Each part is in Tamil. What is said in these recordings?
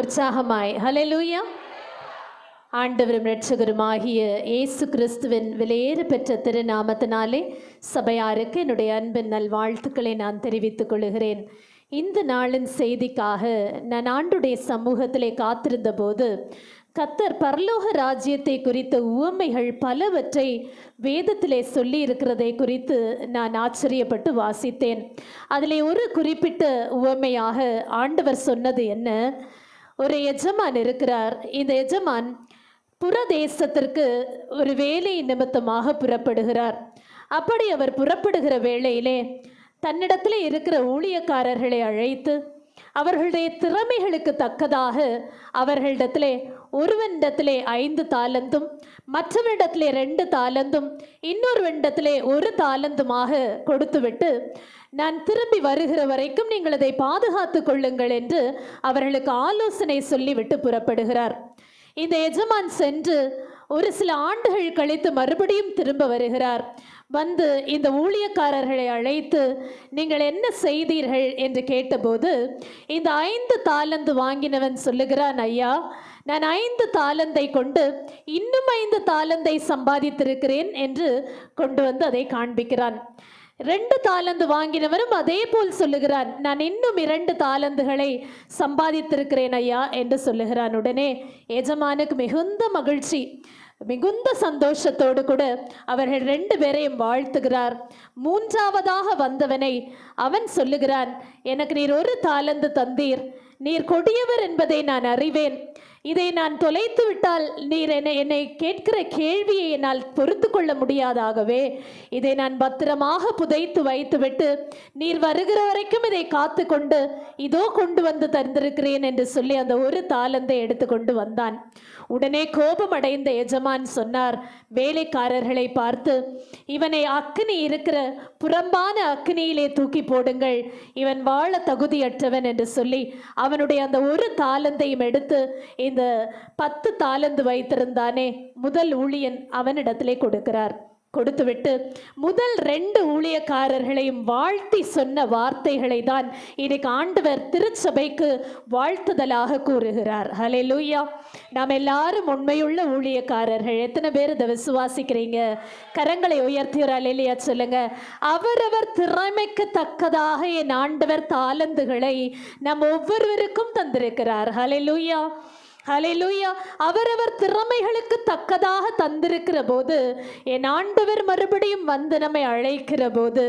உற்சாகமாய் ஹல்லேலூயா. ஆண்டவரும் இரட்சகருமாகிய இயேசு கிறிஸ்துவின் விலையேற பெற்ற திருநாமத்தினாலே சபையாருக்கு என்னுடைய அன்பின் நல்வாழ்த்துக்களை நான் தெரிவித்துக் கொள்கிறேன். இந்த நாளின் செய்திக்காக நான் ஆண்டுடைய சமூகத்திலே காத்திருந்த போது கர்த்தர் பரலோக ராஜ்யத்தை குறித்த உவமைகள் பலவற்றை வேதத்திலே சொல்லி இருக்கிறதை குறித்து நான் ஆச்சரியப்பட்டு வாசித்தேன். அதிலே ஒரு குறிப்பிட்ட உவமையாக ஆண்டவர் சொன்னது என்ன? ஒரு எஜமான் இருக்கிறார். இந்த எஜமான் புறதேசத்திற்கு ஒரு வேலை நிமித்தமாக புறப்படுகிறார். அப்படி அவர் புறப்படுகிற வேளையிலே தன்னிடத்தில் இருக்கிற ஊழியக்காரர்களை அழைத்து அவர்களுடைய திறமைகளுக்கு தக்கதாக அவர்களிடத்திலே ஒருவனிடத்திலே 5 தாலந்தும் மற்றவரிடத்திலே 2 தாலந்தும் இன்னொருவனிடத்திலே 1 தாலந்துமாக கொடுத்துவிட்டு நான் திரும்பி வருகிற வரைக்கும் நீங்கள் அதை பாதுகாத்து கொள்ளுங்கள் என்று அவர்களுக்கு ஆலோசனை சொல்லிவிட்டு புறப்படுகிறார். இந்த எஜமான் சென்று ஒரு சில ஆண்டுகள் கழித்து மறுபடியும் திரும்ப வருகிறார். வந்து இந்த ஊழியக்காரர்களை அழைத்து நீங்கள் என்ன செய்தீர்கள் என்று கேட்டபோது இந்த 5 தாலந்து வாங்கினவன் சொல்லுகிறான், ஐயா, நான் 5 தாலந்தை கொண்டு இன்னும் 5 தாலந்தை சம்பாதித்திருக்கிறேன் என்று கொண்டு வந்து அதை காண்பிக்கிறான். 2 தாலந்து வாங்கினவரும் அதே போல் சொல்லுகிறான், நான் இன்னும் 2 தாலந்துகளை சம்பாதித்திருக்கிறேன் ஐயா என்று சொல்லுகிறான். உடனே எஜமானுக்கு மிகுந்த மகிழ்ச்சி, மிகுந்த சந்தோஷத்தோடு கூட அவர்கள் 2 பேரையும் வாழ்த்துகிறார். 3ஆவதாக வந்தவனை அவன் சொல்லுகிறான், எனக்கு நீர் 1 தாலந்து தந்தீர், நீர் கொடியவர் என்பதை நான் அறிவேன். இதை நான் தொலைத்து விட்டால் நீர் என்னை கேட்கிற கேள்வியை என்னால் பொறுத்து கொள்ள முடியாதாகவே இதை நான் பத்திரமாக புதைத்து வைத்துவிட்டு நீர் வருகிற வரைக்கும் இதை காத்து கொண்டு இதோ கொண்டு வந்து தந்திருக்கிறேன் என்று சொல்லி அந்த 1 தாலந்தை எடுத்து கொண்டு வந்தான். உடனே கோபம் அடைந்த எஜமான் சொன்னார் வேலைக்காரர்களை பார்த்து, இவனை அக்கினி இருக்கிற புறம்பான அக்கினியிலே தூக்கி போடுங்கள், இவன் வாழ தகுதியற்றவன் என்று சொல்லி அவனுடைய அந்த 1 தாலந்தையும் எடுத்து இந்த 10 தாலந்து வைத்திருந்தானே முதல் ஊழியன் அவனிடத்திலே கொடுக்கிறார். கொடுத்துவிட்டு முதல் 2 ஊழியக்காரர்களையும் வாழ்த்தி சொன்ன வார்த்தைகளை தான் இன்னைக்கு ஆண்டவர் திருச்சபைக்கு வாழ்த்துதலாக கூறுகிறார். ஹல்லேலூயா. நாம் எல்லாரும் உண்மையுள்ள ஊழியக்காரர்கள். எத்தனை பேர் இதை விசுவாசிக்கிறீங்க? கரங்களை உயர்த்தி ஒரு அல்லேலூயா சொல்லுங்க. அவரவர் திறமைக்கு தக்கதாக என் ஆண்டவர் தாலந்துகளை நம் ஒவ்வொருவருக்கும் தந்திருக்கிறார். ஹல்லேலூயா, ஹல்லேலூயா. அவரவர் திறமைகளுக்கு தக்கதாக தந்திருக்கிற போது என் ஆண்டவர் மறுபடியும் வந்து நம்மை அழைக்கிற போது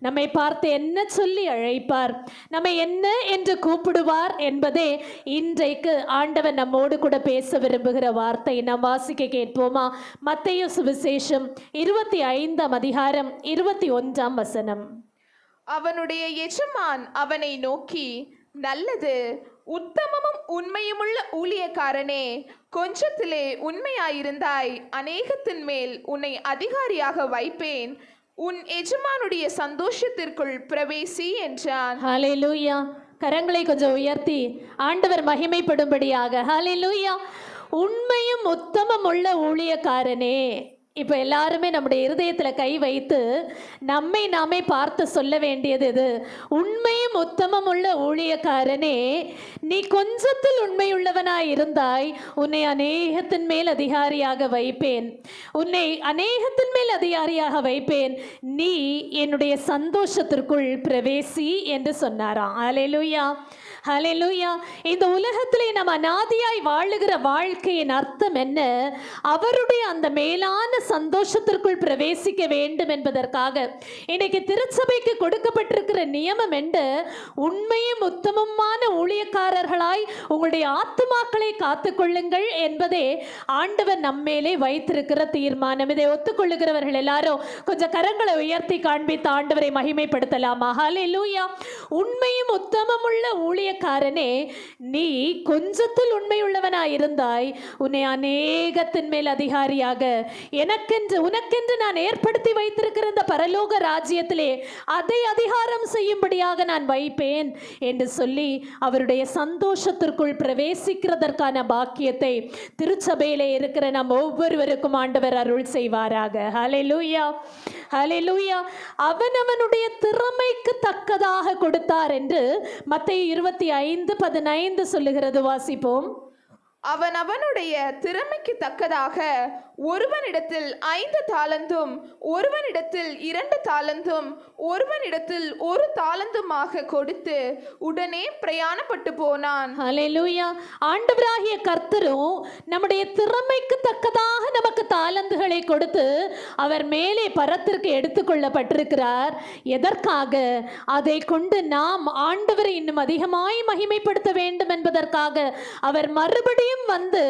நம்மை பார்த்து என்ன சொல்லி அழைப்பார், நம்மை என்ன என்று கூப்பிடுவார் என்பதே இன்றைக்கு ஆண்டவர் நம்மோடு கூட பேச விரும்புகிற வார்த்தை. நாம் வாசிக்க கேட்போமா? மத்தேயு சுவிசேஷம் 25ஆம் அதிகாரம் 21ஆம் வசனம். அவனுடைய எஜமான் அவனை நோக்கி, நல்லது உத்தமமும் உண்மையுமுள்ள ஊழியக்காரனே, கொஞ்சத்திலே உண்மையாயிருந்தாய், அநேகத்தின் மேல் உன்னை அதிகாரியாக வைப்பேன், உன் எஜமானுடைய சந்தோஷத்திற்குள் பிரவேசி என்றான். ஹல்லேலூயா. கரங்களை கொஞ்சம் உயர்த்தி ஆண்டவர் மகிமைப்படும்படியாக. ஹல்லேலூயா. உண்மையும் உத்தமம் உள்ள ஊழியக்காரனே. இப்போ எல்லாருமே நம்முடைய இருதயத்தில் கை வைத்து நம்மை நாமே பார்த்து சொல்ல வேண்டியது இது. உண்மையும் உத்தமம் உள்ள ஊழியக்காரனே, நீ கொஞ்சத்தில் உண்மையுள்ளவனாய் இருந்தாய், உன்னை அநேகத்தின் மேல் அதிகாரியாக வைப்பேன், உன்னை அநேகத்தின் மேல் அதிகாரியாக வைப்பேன், நீ என்னுடைய சந்தோஷத்திற்குள் பிரவேசி என்று சொன்னாராம். ஹல்லேலூயா, ஹல்லேலூயா. இந்த உலகத்திலே நம்ம அநாதியாய் வாழுகிற வாழ்க்கையின் அர்த்தம் என்ன? அவருடைய அந்த மேலான சந்தோஷத்திற்குள் பிரவேசிக்க வேண்டும் என்பதற்காக இன்னைக்கு திருச்சபைக்கு கொடுக்கப்பட்டிருக்கிற நியமம் என்ன? உண்மையும் உத்தமமான ஊழியக்காரர்களாய் உங்களுடைய ஆத்துமாக்களை காத்துக்கொள்ளுங்கள் என்பதே ஆண்டவர் நம்மேலே வைத்திருக்கிற தீர்மானம். இதை ஒத்துக்கொள்ளுகிறவர்கள் எல்லாரும் கொஞ்சம் கரங்களை உயர்த்தி காண்பித்து ஆண்டவரை மகிமைப்படுத்தலாமா? ஹல்லேலூயா. உண்மையும் உத்தமமுள்ள ஊழியக்காரனே, நீ கொஞ்சத்தில் உண்மையுள்ளவனாயிருந்தாய், உன்னை அநேகத்தின் மேல் அதிகாரியாக உனக்கென்று நான் ஏற்படுத்தி வைத்திருக்கிற இந்த பரலோக ராஜ்யத்திலே அதை அதிகாரம் செய்யும்படியாக நான் வைப்பேன் என்று சொல்லி அவருடைய சந்தோஷத்திற்குள் பிரவேசிக்கிறதற்கான பாக்கியத்தை திருச்சபையிலே இருக்கிற நம் ஒவ்வொருவருக்கும் ஆண்டவர் அருள் செய்வாராக. ஹல்லேலூயா, ஹல்லேலூயா. அவனவனுடைய திறமைக்கு தக்கதாக கொடுத்தார் என்று மத்தேயு 25:15 சொல்லுகிறது. வாசிப்போம். அவனவனுடைய திறமைக்கு தக்கதாக ஒருவனிடத்தில் 5 தாலந்தும் ஒருவனிடத்தில் 2 தாலந்தும் ஒருவனிடத்தில் 1 தாலந்துமாக கொடுத்து உடனே பிரயாணப்பட்டு போனான். ஹல்லேலூயா. ஆண்டவராகிய கர்த்தரும் நம்முடைய திறமைக்கு தக்கதாக நமக்கு தாலந்துகளை கொடுத்து அவர் மேலே பரத்திற்கு எடுத்துக்கொள்ளப்பட்டிருக்கிறார். எதற்காக? அதை கொண்டு நாம் ஆண்டவரை இன்னும் அதிகமாய் மகிமைப்படுத்த வேண்டும் என்பதற்காக. அவர் மறுபடியும் வந்து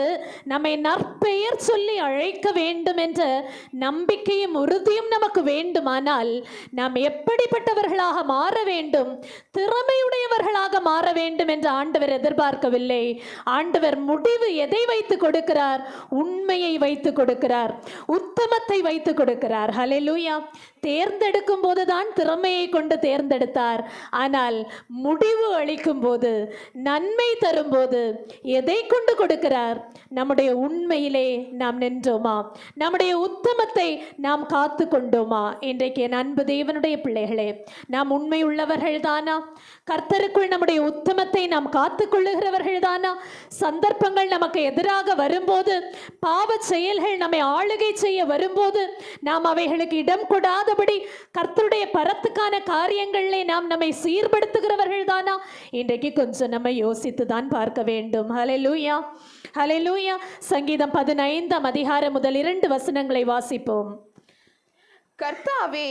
நம்மை நற்பெயர் சொல்லி அழைக்க வேண்டும் என்ற நம்பிக்கையும் உறுதியும் நமக்கு வேண்டுமானால் நாம் எப்படிப்பட்டவர்களாக மாற வேண்டும்? திறமையுடையவர்களாக மாற வேண்டும் என்று ஆண்டவர் எதிர்பார்க்கவில்லை. ஆண்டவர் முடிவு எதை வைத்து கொடுக்கிறார்? உண்மையை வைத்து கொடுக்கிறார், உத்தமத்தை வைத்து கொடுக்கிறார். ஹல்லேலூயா. தேர்ந்தெடுக்கும் போதுதான் திறமையை கொண்டு தேர்ந்தெடுத்தார். ஆனால் முடிவு அளிக்கும் போது, நன்மை தரும் போது எதை கொண்டு கொடுக்கிறார்? நம்முடைய உண்மையிலே நாம் நின்றோமா? நம்முடைய உத்தமத்தை நாம் காத்து கொண்டோமா? இன்றைக்கு என் அன்பு தேவனுடைய பிள்ளைகளே, நாம் உண்மை உள்ளவர்கள் தானா? கர்த்தருக்குள் நம்முடைய உத்தமத்தை நாம் காத்து கொள்ளுகிறவர்கள் தானா? சந்தர்ப்பங்கள் நமக்கு எதிராக வரும்போது, பாவ செயல்கள் நம்மை ஆளுகை செய்ய வரும்போது நாம் அவைகளுக்கு இடம் கொடாதபடி கர்த்தருடைய பரத்துக்கான காரியங்களிலே நாம் நம்மை சீர்படுத்துகிறவர்கள் தானா? இன்றைக்கு கொஞ்சம் நம்ம யோசித்து தான் பார்க்க வேண்டும். ஹல்லேலூயா. ஹல்லேலூயா. சங்கீதம் 15 முதல் 2 வசனங்களை வாசிப்போம். கர்த்தாவே,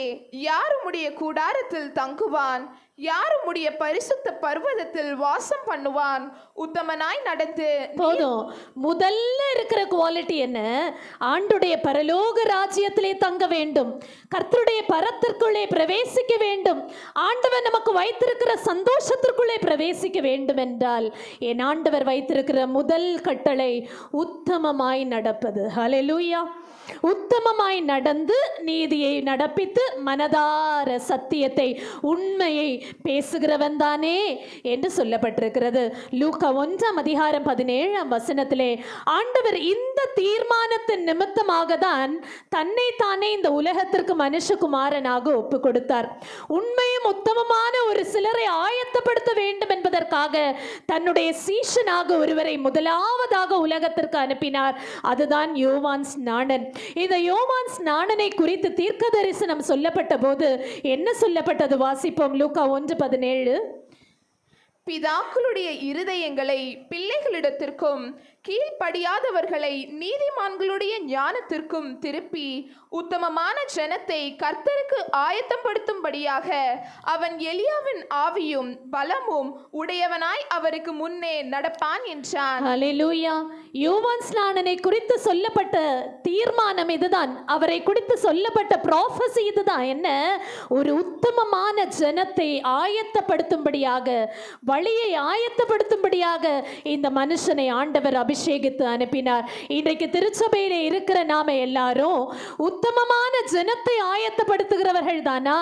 யார் உம்முடைய கூடாரத்தில் தங்குவான்? யார் உம்முடைய பரிசுத்த பர்வதத்தில் வாசம் பண்ணுவான்? உத்தமனாய் நடந்து. போதும். முதல்ல இருக்கிற குவாலிட்டி என்ன? ஆண்டுடைய பரலோக ராஜ்யத்திலே தங்க வேண்டும், கர்த்தருடைய பரத்திற்குள்ளே பிரவேசிக்க வேண்டும், ஆண்டவர் நமக்கு வைத்திருக்கிற சந்தோஷத்திற்குள்ளே பிரவேசிக்க வேண்டும் என்றால் என் ஆண்டவர் வைத்திருக்கிற முதல் கட்டளை உத்தமமாய் நடப்பது. ஹல்லேலூயா. உத்தமமாய் நடந்து நீதியை நடப்பித்து மனதார சத்தியத்தை உண்மையை பேசுகிறவன் தானே என்று சொல்லப்பட்டிருக்கிறது. லூக்கா 1:17 ஆண்டவர் இந்த தீர்மானத்தின் நிமித்தமாக தான் தன்னை தானே இந்த உலகத்திற்கு மனுஷகுமாரனாக ஒப்பு கொடுத்தார். உண்மையும் உத்தமமான ஒரு சிலரை ஆயத்தப்படுத்த வேண்டும் என்பதற்காக தன்னுடைய சீஷனாக ஒருவரை முதலாவதாக உலகத்திற்கு அனுப்பினார். அதுதான் யோவான் ஸ்நானன். இந்த யோவான் ஸ்நானனை குறித்து தீர்க்க தரிசனம் சொல்லப்பட்ட போது என்ன சொல்லப்பட்டது? வாசிப்போம். லூக்கா 1:17. பிதாக்களுடைய இருதயங்களை பிள்ளைகளிடத்திற்கும் கீழ்ப்படியாதவர்களை நீதிமான்களுடைய ஞானத்திற்கும் திருப்பி உத்தமமான ஜனத்தை கர்த்தருக்கு ஆயத்தப்படுத்தும்படியாக அவன் எலியாவின் ஆவியும் பலமும் உடையவனாய் அவருக்கு முன்னே நடப்பான் என்றான். ஹல்லேலூயா. யோவான் ஸ்நானனை குறித்து சொல்லப்பட்ட தீர்மானம் இதுதான். அவரை குறித்து சொல்லப்பட்ட ப்ராஃபஸி இதுதான். என்ன? ஒரு உத்தமமான ஜனத்தை ஆயத்தப்படுத்தும்படியாக, வழியை ஆயத்தப்படுத்தும்படியாக இந்த மனுஷனை ஆண்டவர் அபிஷேகித்து அனுப்பினார். இன்றைக்கு திருச்சபையிலே இருக்கிற நாம எல்லாரும் உத்தமமான ஜனத்தை ஆயத்தப்படுத்துகிறவர்கள் தானா?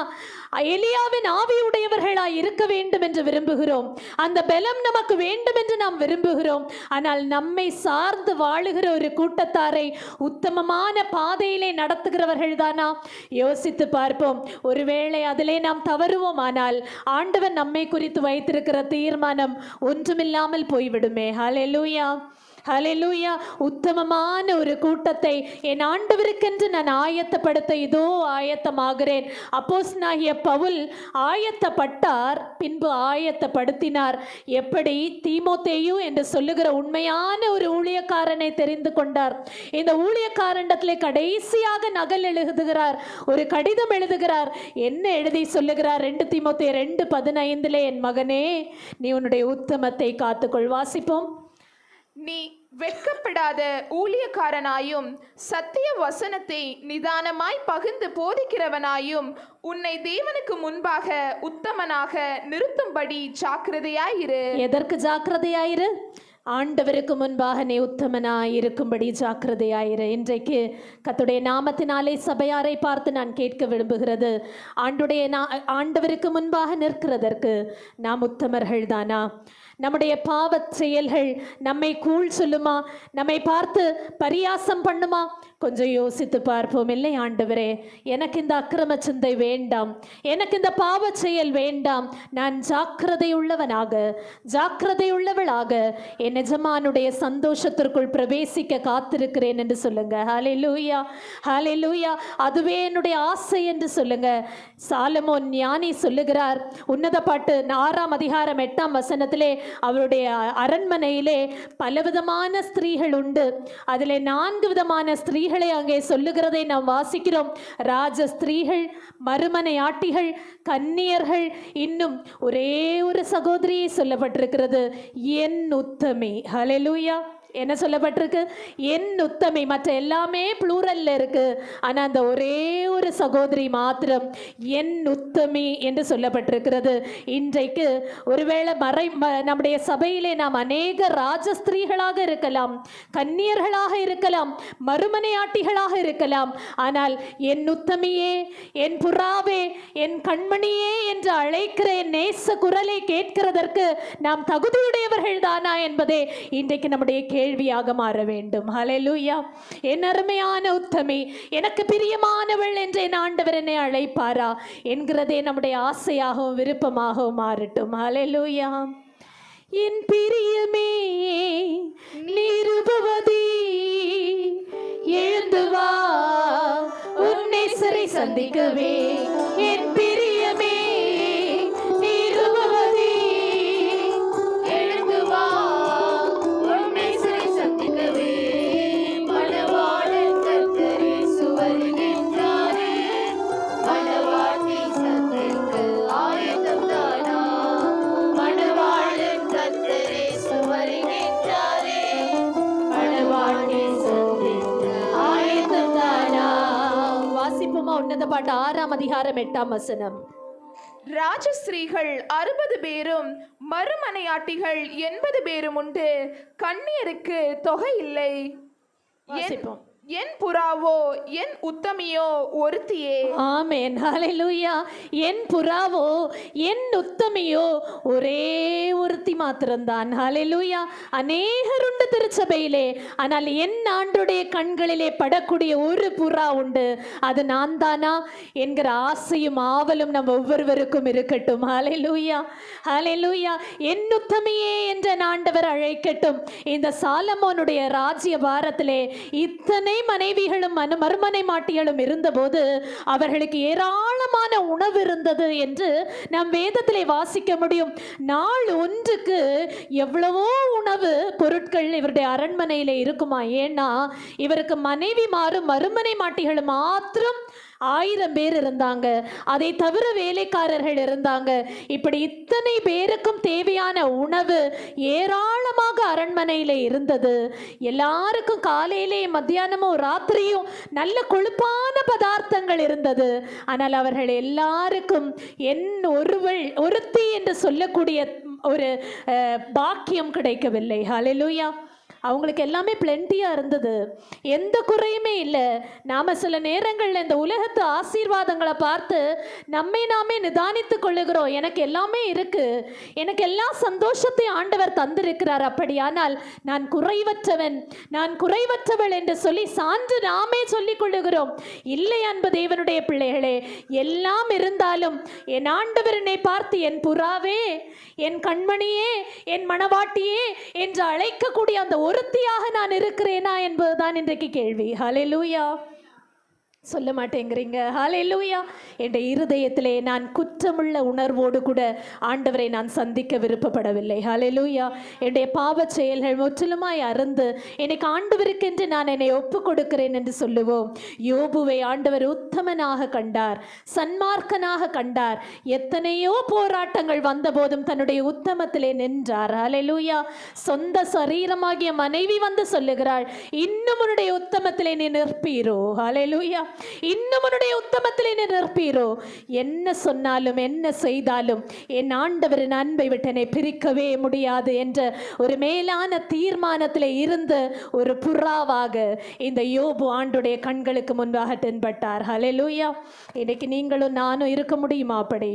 எலியாவின் ஆவியுடையவர்களாய் இருக்க வேண்டும் என்று விரும்புகிறோம். அந்த பலம் நமக்கு வேண்டும் என்று நாம் விரும்புகிறோம். ஆனால் நம்மை சார்ந்து வாழுகிற ஒரு கூட்டத்தாரை உத்தமமான பாதையிலே நடத்துகிறவர்கள் தானா? யோசித்து பார்ப்போம். ஒருவேளை அதிலே நாம் தவறுவோம், ஆனால் ஆண்டவர் நம்மை குறித்து வைத்திருக்கிற தீர்மானம் ஒன்றுமில்லாமல் போய்விடுமே. ஹல்லேலூயா. ஹல்லேலூயா. உத்தமமான ஒரு கூட்டத்தை என் ஆண்டவருக்கென்று நான் ஆயத்தப்படுத்த இதோ ஆயத்தமாகிறேன். அப்போஸ்தலனாகிய பவுல் ஆயத்தப்பட்டார், பின்பு ஆயத்தப்படுத்தினார். எப்படி? தீமோத்தேயு என்று சொல்லுகிற உண்மையான ஒரு ஊழியக்காரனை தெரிந்து கொண்டார். இந்த ஊழியக்காரனிடத்திலே கடைசியாக நகல் எழுதுகிறார், ஒரு கடிதம் எழுதுகிறார். என்ன எழுதி சொல்லுகிறார்? 2 தீமோத்தேயு 2:15 என் மகனே, நீ உன்னுடைய உத்தமத்தை காத்துக்கொள். வாசிப்போம். நீ வெட்கப்படாத ஊழியக்காரனாயும் சத்திய வசனத்தை நிதானமாய் பகிர்ந்து போதிக்கிறவனாயும் உன்னை தேவனுக்கு முன்பாக உத்தமனாக நிறுத்தும்படி ஜாக்கிரதையாயிரு. எதற்கு ஜாக்கிரதையாயிரு? ஆண்டவருக்கு முன்பாக நீ உத்தமனாய் இருக்கும்படி ஜாக்கிரதையாயிரு. இன்றைக்கு கர்த்தருடைய நாமத்தினாலே சபையாரை பார்த்து நான் கேட்க விரும்புகிறது, ஆண்டவருக்கு முன்பாக நிற்கிறதற்கு நாம் உத்தமர்கள் தானா? நம்முடைய பாவச் செயல்கள் நம்மை கூழ் சொல்லுமா? நம்மை பார்த்து பரியாசம் பண்ணுமா? கொஞ்சம் யோசித்து பார்ப்போம். இல்லை ஆண்டவரே, எனக்கு இந்த அக்கிரம சிந்தை வேண்டாம், எனக்கு இந்த பாவச் செயல் வேண்டாம். நான் ஜாக்கிரதை உள்ளவளாக என் எஜமானுடைய சந்தோஷத்திற்குள் பிரவேசிக்க காத்திருக்கிறேன் என்று சொல்லுங்க. ஹல்லேலூயா, ஹல்லேலூயா. அதுவே என்னுடைய ஆசை என்று சொல்லுங்க. சாலமோன் ஞானி சொல்லுகிறார், உன்னத பாட்டு 6ஆம் அதிகாரம் 8ஆம் வசனத்திலே, அவருடைய அரண்மனையிலே பலவிதமான ஸ்திரீகள் உண்டு. அதிலே 4 விதமான ஸ்திரீகளை அங்கே சொல்லுகிறதை நாம் வாசிக்கிறோம். ராஜ ஸ்திரீகள், மறுமனையாட்டிகள், கன்னியர்கள், இன்னும் ஒரே ஒரு சகோதரியை சொல்லப்பட்டிருக்கிறது, என் உத்தமி. ஹல்லேலூயா. என்ன சொல்லப்பட்டிருக்கு? என் உத்தமி. மற்ற எல்லாமே ப்ளூரல்ல இருக்கு. ஆனா அந்த ஒரே ஒரு சகோதரி மாத்திரம் என் உத்தமி என்று சொல்லப்பட்டிருக்கிறது. இன்றைக்கு ஒருவேளை நம்முடைய சபையிலே நாம் அநேக ராஜஸ்திரீகளாக இருக்கலாம், கன்னியர்களாக இருக்கலாம், மறுமனையாட்டிகளாக இருக்கலாம். ஆனால் என் உத்தமியே, என் புறாவே, என் கண்மணியே என்று அழைக்கிற என் நேச குரலை கேட்கிறதற்கு நாம் தகுதியுடையவர்கள் தானா என்பதே இன்றைக்கு நம்முடைய கேள்வியாக மாற வேண்டும். ஹல்லேலூயா. என் அருமையான உத்தமி, எனக்கு பிரியமானவள் என்று என் ஆண்டவர் என்னை அழைப்பாரா என்கிறதே நம்முடைய ஆசையாகவும் விருப்பமாகவும் மாறட்டும். ஹல்லேலூயா. என் பிரியமே நிருபவதி, எழுந்து வா உன் நேசரை சந்திக்கவே. என் பிரியமே நிருபவதி, எழுந்து வா உன் நேசரை சந்திக்கவே. மணவாளன் கர்த்தர் இயேசு வருகின்றாரே, மணவாட்டி சந்திக்க ஆயத்தம் தானா? மணவாளன் கர்த்தர் இயேசு வருகின்றாரே, மணவாட்டி சந்திக்க ஆயத்தம் தானா? வாசிப்போமா உன்னத பாட்டு 6ஆம் அதிகாரம் 8ஆம் வசனம். ராஜஸ்திரீகள் 60 பேரும் மறுமனையாட்டிகள் 80 பேரும் உண்டு, கன்னியருக்கு தொகை இல்லை. வாசிப்போம். என் புறாவோ என் உத்தமியோ ஒருத்தியே. ஆமென், ஹல்லேலூயா. என் புறாவோ என் உத்தமியோ ஒரே ஒருத்தி மாத்திரம்தான். ஹல்லேலூயா. அநேகர் உண்டு திருச்சபையிலே, ஆனால் என் ஆண்டுடைய கண்களிலே படக்கூடிய ஒரு புறா உண்டு, அது நான் தானா என்கிற ஆசையும் ஆவலும் நம் ஒவ்வொருவருக்கும் இருக்கட்டும். ஹல்லேலூயா, ஹல்லேலூயா. என் உத்தமியே என்ற ஆண்டவர் அழைக்கட்டும். இந்த சாலமோனுடைய ராஜ்ய பாரத்திலே இத்தனை மனைவிகளும் மறுமனை மாட்டிகளும் இருந்தபோது அவர்களுக்கு ஏராளமான உணவு இருந்தது என்று நாம் வேதத்திலே வாசிக்க முடியும். நாள் ஒன்றுக்கு எவ்வளவோ உணவு பொருட்கள் இவருடைய அரண்மனையிலே இருக்குமா? ஏன்னா இவருக்கு மனைவி மாறும் மறுமனை மாட்டிகளும் மாத்திரம் 1000 பேர் இருந்தாங்க. அதை தவிர வேலைக்காரர்கள் இருந்தாங்க. இப்படி இத்தனை பேருக்கும் தேவையான உணவு ஏராளமாக அரண்மனையிலே இருந்தது. எல்லாருக்கும் காலையிலே மத்தியானமும் ராத்திரியும் நல்ல கொழுப்பான பதார்த்தங்கள் இருந்தது. ஆனால் அவர்கள் எல்லாருக்கும் என் ஒருத்தி என்று சொல்லக்கூடிய ஒரு பாக்கியம் கிடைக்கவில்லை. ஹல்லேலூயா. அவங்களுக்கு எல்லாமே பிளென்டியாக இருந்தது, எந்த குறையுமே இல்லை. நாம் சில நேரங்களில் இந்த உலகத்து ஆசீர்வாதங்களை பார்த்து நம்மை நாமே நிதானித்து கொள்ளுகிறோம். எனக்கு எல்லாமே இருக்குது, எனக்கு எல்லா சந்தோஷத்தையும் ஆண்டவர் தந்திருக்கிறார். அப்படியானால் நான் குறைவற்றவன், நான் குறைவற்றவள் என்று சொல்லி சான்று நாமே சொல்லிக் கொள்ளுகிறோம். இல்லை அன்பு தேவனுடைய பிள்ளைகளே, எல்லாம் இருந்தாலும் என் ஆண்டவர் என்னை பார்த்து என் புறாவே, என் கண்மணியே, என் மணவாட்டியே என்று அழைக்கக்கூடிய அந்த ஒருத்தியாக நான் இருக்கிறேனா என்பதுதான் இன்றைக்கு கேள்வி. ஹல்லேலூயா. சொல்ல மாட்டேங்கிறீங்க. ஹல்லேலூயா. என்ற இருதயத்திலே நான் குற்றமுள்ள உணர்வோடு கூட ஆண்டவரை நான் சந்திக்க விருப்பப்படவில்லை. ஹல்லேலூயா. என்னுடைய பாவ செயல்கள் முற்றிலுமாய் அருந்து எனக்கு ஆண்டவருக்கென்று நான் என்னை ஒப்பு கொடுக்கிறேன் என்று சொல்லுவோம். யோபுவை ஆண்டவர் உத்தமனாக கண்டார், சன்மார்க்கனாக கண்டார். எத்தனையோ போராட்டங்கள் வந்தபோதும் தன்னுடைய உத்தமத்திலே நின்றார். ஹல்லேலூயா. சொந்த சரீரமாகிய மனைவி வந்து சொல்லுகிறாள், இன்னும் உன்னுடைய உத்தமத்திலே நீ நிற்பீரோ? ஹல்லேலூயா. இன்னும் உன்னுடைய உத்தமத்திலே நிற்பீரோ? என்ன சொன்னாலும் என்ன செய்தாலும் என் ஆண்டவரின் அன்பை விட்டு என்னை பிரிக்கவே முடியாது என்ற ஒரு மேலான தீர்மானத்திலே இருந்து ஒரு புறாவாக இந்த யோபு ஆண்டுடைய கண்களுக்கு முன்பாக தென்பட்டார். ஹல்லேலூயா. இன்னைக்கு நீங்களும் நானும் இருக்க முடியுமா? அப்படி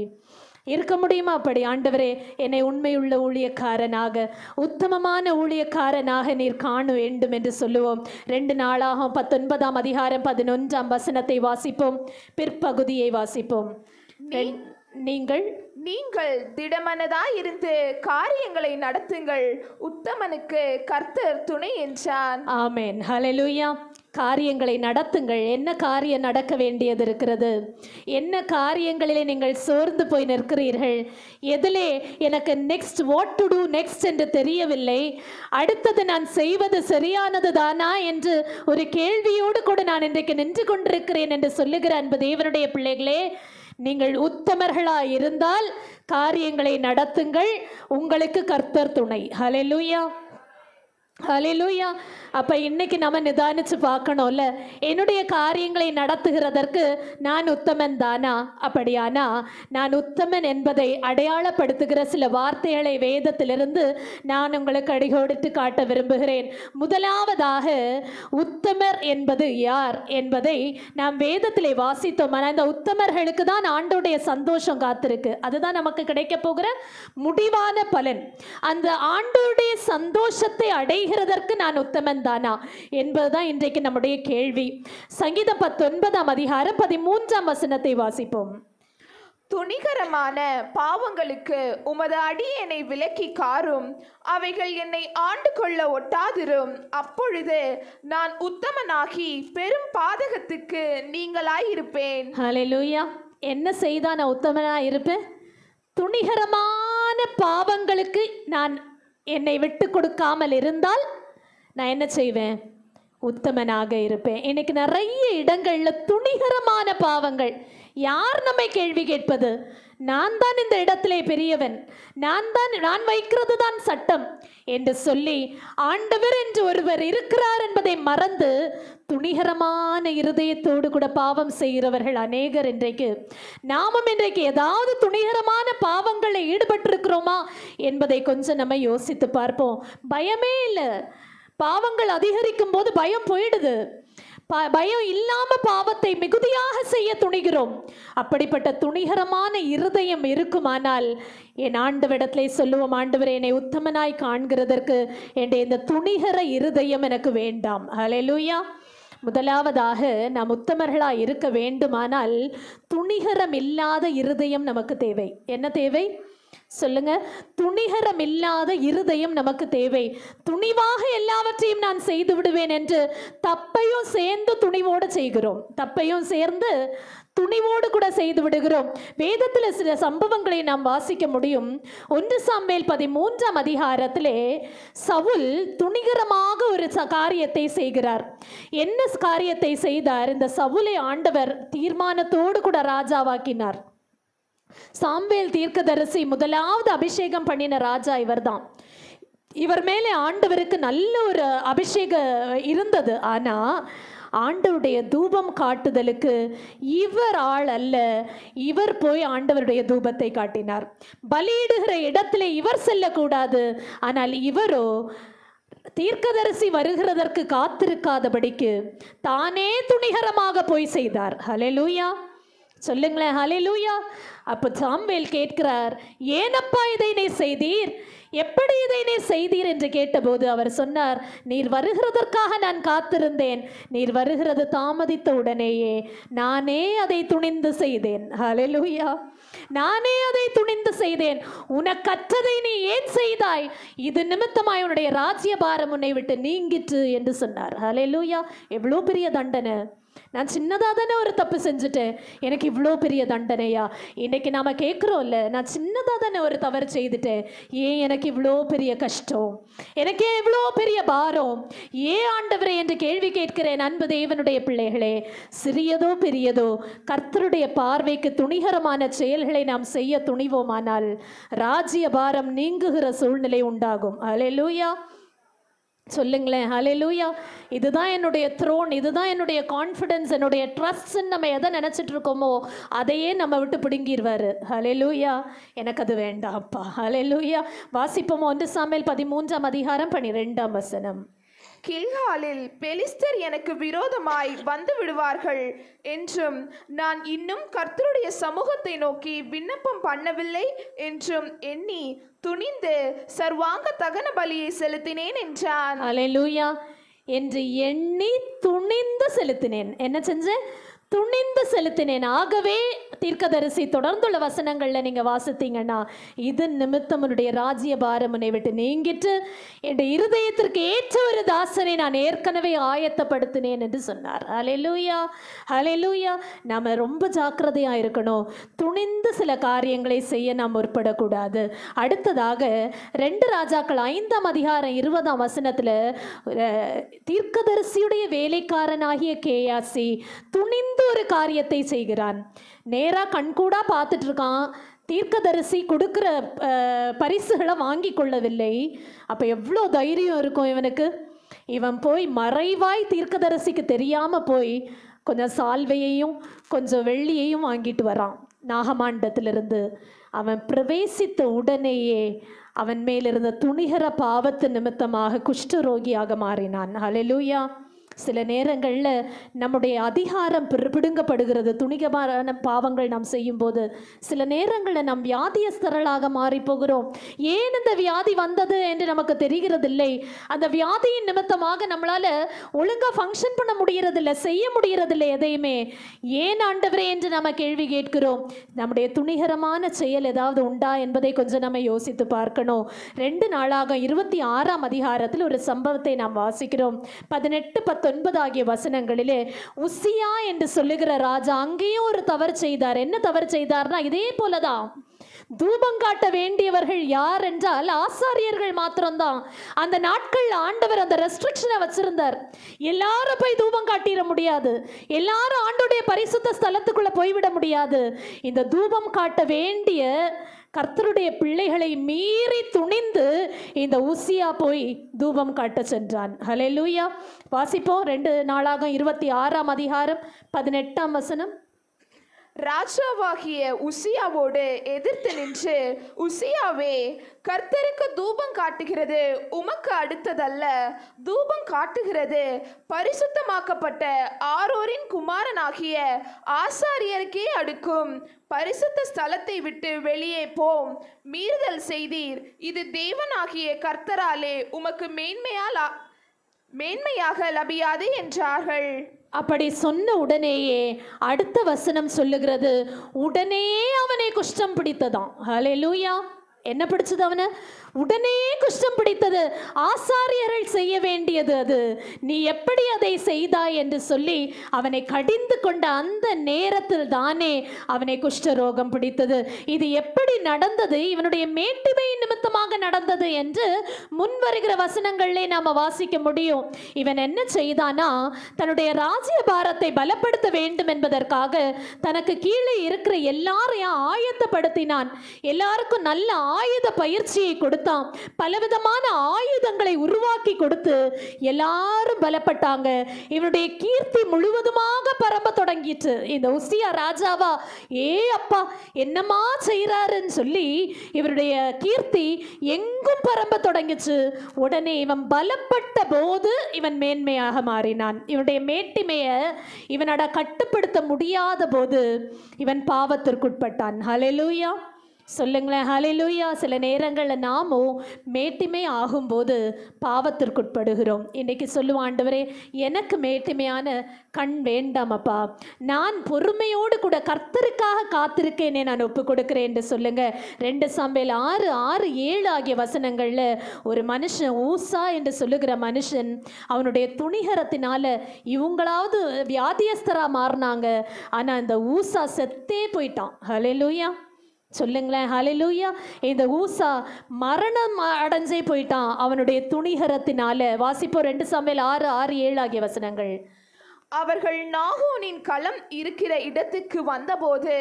இருக்க முடியுமா? அப்படி ஆண்டவரே, என்னை உண்மையுள்ள ஊழியக்காரனாக, உத்தமமான ஊழியக்காரனாக நீர் காண வேண்டும் என்று சொல்லுவோம். 2 நாளாகும் 19ஆம் அதிகாரம் 11ஆம் வசனத்தை வாசிப்போம். பிற்பகுதியை வாசிப்போம். நீங்கள் நீங்கள் திடமனதாயிருந்து காரியங்களை நடத்துங்கள், உத்தமனுக்கு கர்த்தர் துணை என்றான். ஆமென். ஹல்லேலூயா. காரியங்களை நடத்துங்கள். என்ன காரியம் நடக்க வேண்டியது இருக்கிறது? என்ன காரியங்களிலே நீங்கள் சோர்ந்து போய் நிற்கிறீர்கள்? எதிலே எனக்கு next what to do next என்று தெரியவில்லை, அடுத்தது நான் செய்வது சரியானது தானா என்று ஒரு கேள்வியோடு கூட நான் இன்றைக்கு நின்று கொண்டிருக்கிறேன் என்று சொல்லுகிற அன்பு தேவனுடைய பிள்ளைகளே, நீங்கள் உத்தமர்களாய் இருந்தால் காரியங்களை நடத்துங்கள், உங்களுக்கு கர்த்தர் துணை. ஹல்லேலூயா, ஹல்லேலூயா. அப்போ இன்னைக்கு நம்ம நிதானிச்சு பார்க்கணும்ல, என்னுடைய காரியங்களை நடத்துகிறதற்கு நான் உத்தமன் தானா? அப்படியானா நான் உத்தமன் என்பதை அடையாளப்படுத்துகிற சில வார்த்தைகளை வேதத்திலிருந்து நான் உங்களுக்கு அடிகோடிட்டு காட்ட விரும்புகிறேன். முதலாவதாக, உத்தமர் என்பது யார் என்பதை நாம் வேதத்திலே வாசித்தோம். ஆனால் இந்த உத்தமர்களுக்கு தான் ஆண்டோடைய சந்தோஷம் காத்திருக்கு. அதுதான் நமக்கு கிடைக்க போகிற முடிவான பலன். அந்த ஆண்டோடைய சந்தோஷத்தை அடைகிறதற்கு நான் உத்தமன் தானா என்பதுதான் இன்றைக்கு நம்முடைய கேள்வி. சங்கீதம் 19ஆம் அதிகாரம் 13ஆம் வசனத்தை வாசிப்போம். துணிகரமான பாவங்களுக்கு உமது அடியேனை விலக்கி காரும், அவைகள் என்னை ஆண்டு கொள்ள ஒட்டாதிரும். அப்பொழுது நான் உத்தமனாகி பெரும் பாதகத்துக்கு நீங்களாயிருப்பேன். ஹல்லேலூயா. என்ன செய்தா நான் உத்தமனாய் இருப்பேன்? துணிகரமான பாவங்களுக்கு நான் என்னை விட்டு கொடுக்காமல் இருந்தால் நான் என்ன செய்வேன்? உத்தமனாக இருப்பேன். இன்னைக்கு நிறைய இடங்கள்ல துணிகரமான பாவங்கள். யார் நம்மை கேள்வி கேட்பது? நான் தான் இந்த இடத்திலே பெரியவன், நான் வைக்கிறது தான் சட்டம் என்று சொல்லி ஆண்டவர் என்று ஒருவர் இருக்கிறார் என்பதை மறந்து துணிகரமான இருதயத்தோடு கூட பாவம் செய்கிறவர்கள் அநேகர். இன்றைக்கு நாமும் இன்றைக்கு ஏதாவது துணிகரமான பாவங்களை ஈடுபட்டிருக்கிறோமா என்பதை கொஞ்சம் நம்ம யோசித்து பார்ப்போம். பயமே இல்லை. பாவங்கள் அதிகரிக்கும் போது பயம் போயிடுது. பயம் இல்லாம பாவத்தை மிகுதியாக செய்ய துணிகிறோம். அப்படிப்பட்ட துணிகரமான இருதயம் இருக்குமானால் என் ஆண்டவரிடத்திலே சொல்லுவோம், ஆண்டவரே, என்னை உத்தமனாய் காண்கிறதற்கு என்னுடைய இந்த துணிகர இருதயம் எனக்கு வேண்டாம். ஹல்லேலூயா. முதலாவதாக நாம் உத்தமர்களாய் இருக்க வேண்டுமானால் துணிகரம் இல்லாத இருதயம் நமக்கு தேவை. என்ன தேவை சொல்லுங்க? துணிகரம் இல்லாத இருதயம் நமக்கு தேவை. துணிவாக எல்லாவற்றையும் நான் செய்து விடுவேன் என்று தப்பையும் சேர்ந்து துணிவோடு செய்கிறோம், தப்பையும் சேர்ந்து துணிவோடு கூட செய்து விடுகிறோம். வேதத்தில் சில சம்பவங்களை நாம் வாசிக்க முடியும். 1 சாமுவேல் 13ஆம் அதிகாரத்திலே சவுல் துணிகரமாக ஒரு காரியத்தை செய்கிறார். என்ன காரியத்தை செய்தார்? இந்த சவுலை ஆண்டவர் தீர்மானத்தோடு கூட ராஜாவாக்கினார். சாமுவேல் தீர்க்கதரிசி முதலாவது அபிஷேகம் பண்ணின ராஜா இவர்தான். இவர் மேலே ஆண்டவருக்கு நல்ல ஒரு அபிஷேகம் இருந்தது. ஆனா ஆண்டவருடைய தூபம் காட்டுதலுக்கு இவர் ஆள் அல்ல. இவர் போய் ஆண்டவருடைய தூபத்தை காட்டினார். பலியிடுகிற இடத்திலே இவர் செல்லக்கூடாது. ஆனால் இவரோ தீர்க்கதரிசி வருகிறதற்கு காத்திருக்காதபடிக்கு தானே துணிகரமாக போய் செய்தார். ஹல்லேலூயா, சொல்லுங்களேன். ஹல்லேலூயா. அப்போ சாமுவேல் கேட்கிறார், ஏனப்பா இதை நீ செய்தீர்? எப்படி இதை நீ செய்தீர் என்று கேட்டபோது அவர் சொன்னார், நீர் வருகிறதற்காக நான் காத்திருந்தேன். நீர் வருகிறது தாமதித்த உடனேயே நானே அதை துணிந்து செய்தேன். ஹல்லேலூயா. நானே அதை துணிந்து செய்தேன். உனக்கற்றதை நீ ஏன் செய்தாய்? இது நிமித்தமாய் உன்னுடைய ராஜ்யபாரம் உன்னை விட்டு நீங்கிற்று என்று சொன்னார். ஹல்லேலூயா. எவ்வளோ பெரிய தண்டனை! நான் சின்னதாக தானே ஒரு தப்பு செஞ்சுட்டேன், எனக்கு இவ்வளோ பெரிய தண்டனையா? இன்னைக்கு நாம் கேட்குறோம்ல, நான் சின்னதாக தானே ஒரு தவறு செய்துட்டேன், ஏன் எனக்கு இவ்வளோ பெரிய கஷ்டம், எனக்கு ஏன் இவ்வளோ பெரிய பாரம், ஏன் ஆண்டவரே என்று கேள்வி கேட்கிறேன். அன்பு தேவனுடைய பிள்ளைகளே, சிறியதோ பெரியதோ கர்த்தருடைய பார்வைக்கு துணிகரமான செயல்களை நாம் செய்ய துணிவோமானால் ராஜ்ய பாரம் நீங்குகிற சூழ்நிலை உண்டாகும். ஹல்லேலூயா, சொல்லுங்களேன். ஹல்லேலூயா. இதுதான் என்னுடைய த்ரோன், இதுதான் என்னுடைய கான்ஃபிடன்ஸ், என்னுடைய ட்ரஸ்ட்ன்னு நம்ம எதை நினச்சிட்டு இருக்கோமோ அதையே நம்ம விட்டு பிடுங்கிடுவார். ஹல்லேலூயா. எனக்கு அது வேண்டாம்ப்பா. ஹல்லேலூயா. வாசிப்போம். 1 சாமுவேல் 13ஆம் அதிகாரம் 12ஆம் வசனம். கில்காலில் பெலிஸ்தர் எனக்கு விரோதமாய் வந்து விடுவார்கள் என்றும் நான் இன்னும் கர்த்தருடைய சமூகத்தை நோக்கி விண்ணப்பம் பண்ணவில்லை என்றும் எண்ணி துணிந்து சர்வாங்க தகன பலியை செலுத்தினேன் என்றான். அல்லேலூயா. என்று எண்ணி துணிந்து செலுத்தினேன். என்ன செஞ்சேன்? துணிந்து செலுத்தினேன். ஆகவே தீர்க்கதரிசி தொடர்ந்துள்ள வசனங்கள்ல நீங்க வாசித்தீங்கன்னா, இது நிமித்தம் உன்னுடைய ராஜ்ய பாரம் உன்னை விட்டு நீங்கிட்டு என் இருதயத்திற்கு ஏற்ற ஒரு தாசனை நான் ஏற்கனவே ஆயத்தப்படுத்தினேன் என்று சொன்னார். ஹல்லேலூயா, ஹல்லேலூயா. நாம ரொம்ப ஜாக்கிரதையா இருக்கணும். துணிந்து சில காரியங்களை செய்ய நாம் முற்படக்கூடாது. அடுத்ததாக 2 ராஜாக்கள் 5ஆம் அதிகாரம் 20ஆம் வசனத்துல தீர்க்கதரிசியுடைய வேலைக்காரனாகிய கேயாசி துணிந்து ஒரு காரியத்தை செய்கிறான். நேரா கண்கூடா பார்த்துட்டு இருக்கான். தீர்க்கதரிசி கொடுக்கிற பரிசுகளை வாங்கி கொள்ளவில்லை. அப்ப எவ்வளோ தைரியம் இருக்கும் இவனுக்கு. இவன் போய் மறைவாய் தீர்க்கதரிசிக்கு தெரியாம போய் கொஞ்சம் சால்வையையும் கொஞ்சம் வெள்ளியையும் வாங்கிட்டு வரான் நாகமாண்டத்திலிருந்து. அவன் பிரவேசித்த உடனேயே அவன் மேலிருந்த துணிகர பாவத்து நிமித்தமாக குஷ்டரோகியாக மாறினான். ஹல்லேலூயா. சில நேரங்களில் நம்முடைய அதிகாரம் பிடுங்கப்படுகிறது. துணிகரமான பாவங்கள் நாம் செய்யும்போது சில நேரங்களில் நாம் வியாதியஸ்தர்களாக மாறி போகிறோம். ஏன் இந்த வியாதி வந்தது என்று நமக்கு தெரிகிறதில்லை. அந்த வியாதியின் நிமித்தமாக நம்மளால ஒழுங்காக ஃபங்க்ஷன் பண்ண முடிகிறதில்லை, செய்ய முடிகிறதில்லை எதையுமே. ஏன் ஆண்டவரே என்று நம்ம கேள்வி கேட்கிறோம். நம்முடைய துணிகரமான செயல் ஏதாவது உண்டா என்பதை கொஞ்சம் நம்ம யோசித்து பார்க்கணும். 2 நாளாக 26ஆம் அதிகாரத்தில் ஒரு சம்பவத்தை நாம் வாசிக்கிறோம். 18-19 ஆகிய வசனங்களிலே உசியா என்று சொல்லுகிற ராஜா அங்கேயும் ஒரு தவறு செய்தார். என்ன தவறு செய்தார்னா, இதே போலதான் தூபம் காட்ட வேண்டியவர்கள் யார் என்றால் ஆசாரியர்கள் மாத்திரம்தான். அந்த நாட்கள் ஆண்டவர் அந்த ரெஸ்ட்ரிக்ஷனை வச்சிருந்தார். எல்லாரும் போய் தூபம் காட்டிட முடியாது, எல்லாரும் ஆண்டோடைய பரிசுத்த ஸ்தலத்துக்குள்ள போய்விட முடியாது. இந்த தூபம் காட்ட வேண்டிய கர்த்தருடைய பிள்ளைகளை மீறி துணிந்து இந்த உசியா போய் தூபம் காட்ட சென்றான். ஹல்லேலூயா. வாசிப்போம். 2 நாளாக 26ஆம் அதிகாரம் 18ஆம் வசனம். ராஜாவாகிய உசியாவோடு எதிர்த்து நின்று, உசியாவே, கர்த்தருக்கு தூபம் காட்டுகிறது உமக்கு அடுத்ததல்ல, தூபம் காட்டுகிறது பரிசுத்தமாக்கப்பட்ட ஆரோரின் குமாரனாகிய ஆசாரியருக்கே அடுக்கும். பரிசுத்த ஸ்தலத்தை விட்டு வெளியே போம், மீறுதல் செய்தீர். இது தேவனாகிய கர்த்தராலே உமக்கு மேன்மையாக லபியாது என்றார்கள். அப்படி சொன்ன உடனேயே அடுத்த வசனம் சொல்லுகிறது, உடனே அவனை குஷ்டம் பிடித்ததாம். ஹல்லேலூயா. என்ன பிடிச்சது? அவனை உடனே குஷ்டம் பிடித்தது. ஆசாரியர்கள் செய்ய வேண்டியது அது, நீ எப்படி அதை செய்தாய் என்று சொல்லி அவனை கடிந்து கொண்ட அந்த நேரத்தில் தானே அவனை குஷ்டரோகம் பிடித்தது. இது எப்படி நடந்தது? இவனுடைய மேட்டிமை நிமித்தமாக நடந்தது என்று முன்வருகிற வசனங்களிலே நாம வாசிக்க முடியும். இவன் என்ன செய்தானா, தன்னுடைய ராஜ்ய பாரத்தை பலப்படுத்த வேண்டும் என்பதற்காக தனக்கு கீழே இருக்கிற எல்லாரையும் ஆயத்தப்படுத்தினான். எல்லாருக்கும் நல்ல ஆயுத பயிற்சியை கொடுத்தான். பலவிதமான ஆயுதங்களை உருவாக்கி கொடுத்து எல்லாரும் பலப்பட்டாங்க. இவனுடைய கீர்த்தி முழுவதுமாக பரம்ப தொடங்கிட்டு, இந்த உசியா ராஜாவா அப்பா என்னமா செய்யறாருன்னு சொல்லி இவருடைய கீர்த்தி எங்கும் பரம்ப தொடங்கிச்சு. உடனே இவன் பலப்பட்ட போது இவன் மேன்மையாக மாறினான். இவனுடைய மேட்டிமையை இவனோட கட்டுப்படுத்த முடியாத போது இவன் பாவத்திற்குட்பட்டான். ஹல்லேலூயா. சொல்லுங்களேன், ஹல்லேலூயா. சில நேரங்களில் நாமும் மேட்டிமை ஆகும்போது பாவத்திற்குட்படுகிறோம். இன்னைக்கு சொல்லுவோம், ஆண்டவரே எனக்கு மேட்டிமையான கண் வேண்டாமப்பா, நான் பொறுமையோடு கூட கர்த்தருக்காக காத்திருக்கேனே, நான் ஒப்பு கொடுக்கிறேன் என்று சொல்லுங்க. 2 சாமுவேல் 6:6-7 ஆகிய வசனங்கள்ல ஒரு மனுஷன், ஊசா என்று சொல்லுகிற மனுஷன், அவனுடைய துணிகரத்தினால இவங்களாவது வியாதியஸ்தரா மாறினாங்க. ஆனா இந்த ஊசா செத்தே போயிட்டான். ஹல்லேலூயா. சொல்லுங்களேன், ஹல்லேலூயா. இந்த ஊசா மரணம் அடைஞ்சே போயிட்டான் அவனுடைய துணிகரத்தினால. வாசிப்போம் 2 சாமுவேல் 6:6-7 ஆகிய வசனங்கள். அவர்கள் நாகோனின் களம் இருக்கிற இடத்துக்கு வந்தபோது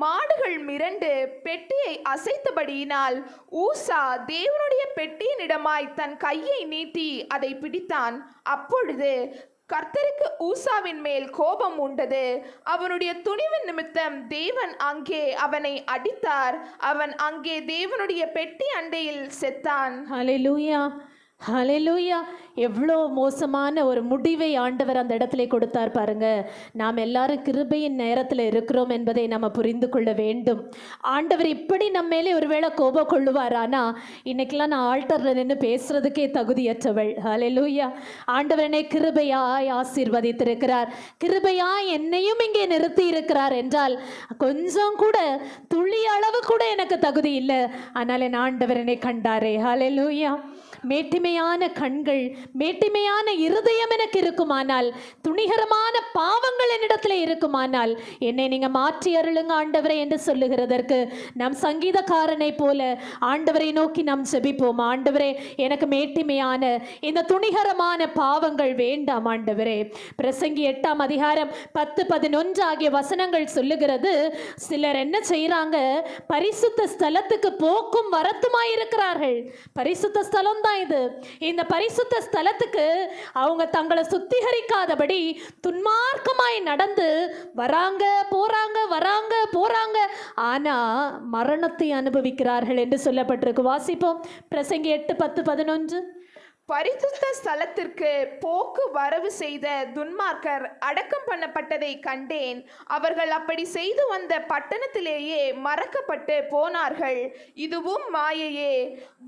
மாடுகள் மிரண்டு பெட்டியை அசைத்தபடியினால் ஊசா தேவனுடைய பெட்டியினிடமாய் தன் கையை நீட்டி அதை பிடித்தான். அப்பொழுது கர்த்தருக்கு ஊசாவின் மேல் கோபம் உண்டது. அவனுடைய துணிவின் நிமித்தம் தேவன் அங்கே அவனை அடித்தார். அவன் அங்கே தேவனுடைய பெட்டி அண்டையில் செத்தான். ஹல்லேலூயா. ஹalleluya. எவ்வளோ மோசமான ஒரு முடிவை ஆண்டவர் அந்த இடத்துல கொடுத்தார் பாருங்க. நாம் எல்லாரும் கிருபையின் நேரத்தில் இருக்கிறோம் என்பதை நம்ம புரிந்து கொள்ள வேண்டும். ஆண்டவர் இப்படி நம்ம மேலே ஒருவேளை கோபம் கொள்ளுவாரானா, இன்னைக்கெல்லாம் நான் ஆல்டரில் நின்று பேசுறதுக்கே தகுதியற்றவள். ஹalleluya. ஆண்டவர் என்னை கிருபையாய் ஆசீர்வதித்திருக்கிறார், கிருபையாய் என்னையும் இங்கே நிறுத்தி இருக்கிறார் என்றால் கொஞ்சம் கூட துளி அளவு கூட எனக்கு தகுதி இல்லை. ஆனால் என் ஆண்டவர் என்னை கண்டாரே. ஹalleluya. மேட்டிமையான கண்கள், மேட்டிமையான இருதயம் எனக்கு இருக்குமானால், துணிகரமான பாவங்கள் என்னிடத்துல இருக்குமானால் என்னை நீங்க மாற்றி அருளுங்க ஆண்டவரே என்று சொல்லுகிறதற்கு நாம் சங்கீதக்காரனை போல ஆண்டவரை நோக்கி நாம் ஜெபிப்போம். ஆண்டவரே, எனக்கு மேட்டிமையான இந்த துணிகரமான பாவங்கள் வேண்டாம் ஆண்டவரே. பிரசங்கி 8ஆம் அதிகாரம் 10-11 ஆகிய வசனங்கள் சொல்லுகிறது, சிலர் என்ன செய்யறாங்க, பரிசுத்த ஸ்தலத்துக்கு போக்கும் வரத்துமாயிருக்கிறார்கள். பரிசுத்த ஸ்தலம் இது. இந்த பரிசுத்த ஸ்தலத்துக்கு அவங்க தங்களை சுத்திகரிக்காதபடி துன்மார்க்கமாய் நடந்து வராங்க போறாங்க, ஆனா மரணத்தை அனுபவிக்கிறார்கள் என்று சொல்லப்பட்டிருக்கு. வாசிப்போம் பிரசங்கி 8:10-11. பரிசுத்த ஸ்தலத்திற்கு போக்கு வரவு செய்த துன்மார்க்கர் அடக்கம் பண்ணப்பட்டதை கண்டேன். அவர்கள் அப்படி செய்து வந்த பட்டணத்திலேயே மறக்கப்பட்டு போனார்கள். இதுவும் மாயையே.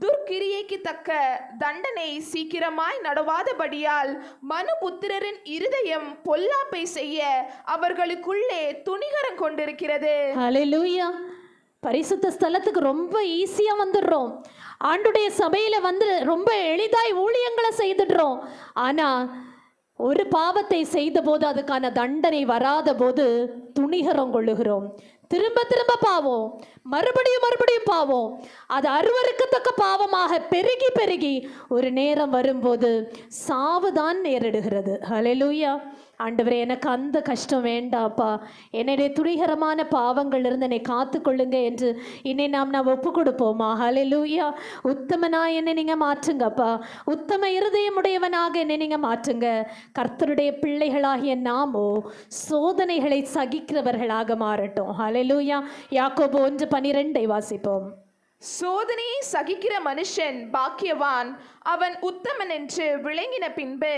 துர்க்கிரியைக்கு தக்க தண்டனை சீக்கிரமாய் நடவாதபடியால் மனுபுத்திரரின் இருதயம் பொல்லாப்பை செய்ய அவர்களுக்குள்ளே துணிகரம் கொண்டிருக்கிறது. ஹல்லேலூயா. பரிசுத்த ஸ்தலத்துக்கு ரொம்ப ஈஸியா வந்துடுறோம். ஆண்டுடைய சபையில வந்து ரொம்ப எளிதாய் ஊழியங்களை செய்துடுறோம். ஆனா ஒரு பாவத்தை செய்த போது அதுக்கான தண்டனை வராத போது துணிகரம் கொள்ளுகிறோம். திரும்ப திரும்ப பாவம், மறுபடியும் பாவம். அது அருவருக்கத்தக்க பாவமாக பெருகி பெருகி ஒரு நேரம் வரும்போது சாவுதான் நேரிடுகிறது. ஹல்லேலூயா. ஆண்டவரே, எனக்கு அந்த கஷ்டம் வேண்டாப்பா, என்னுடைய துணிகரமான பாவங்கள் இருந்து என்னை காத்து கொள்ளுங்க என்று இன்னை நாம் ஒப்பு கொடுப்போமா? ஹல்லேலூயா. உத்தமனா என்னை நீங்க மாற்றுங்கப்பா, உத்தம இருதயமுடையவனாக என்னை நீங்க மாற்றுங்க. கர்த்தருடைய பிள்ளைகளாகிய நாமோ சோதனைகளை சகிக்கிறவர்களாக மாறட்டும். ஹல்லேலூயா. யாக்கோபு 1:12 வாசிப்போம். சோதனையை சகிக்கிற மனுஷன் பாக்கியவான், அவன் உத்தமன் என்று விளங்கின பின்பு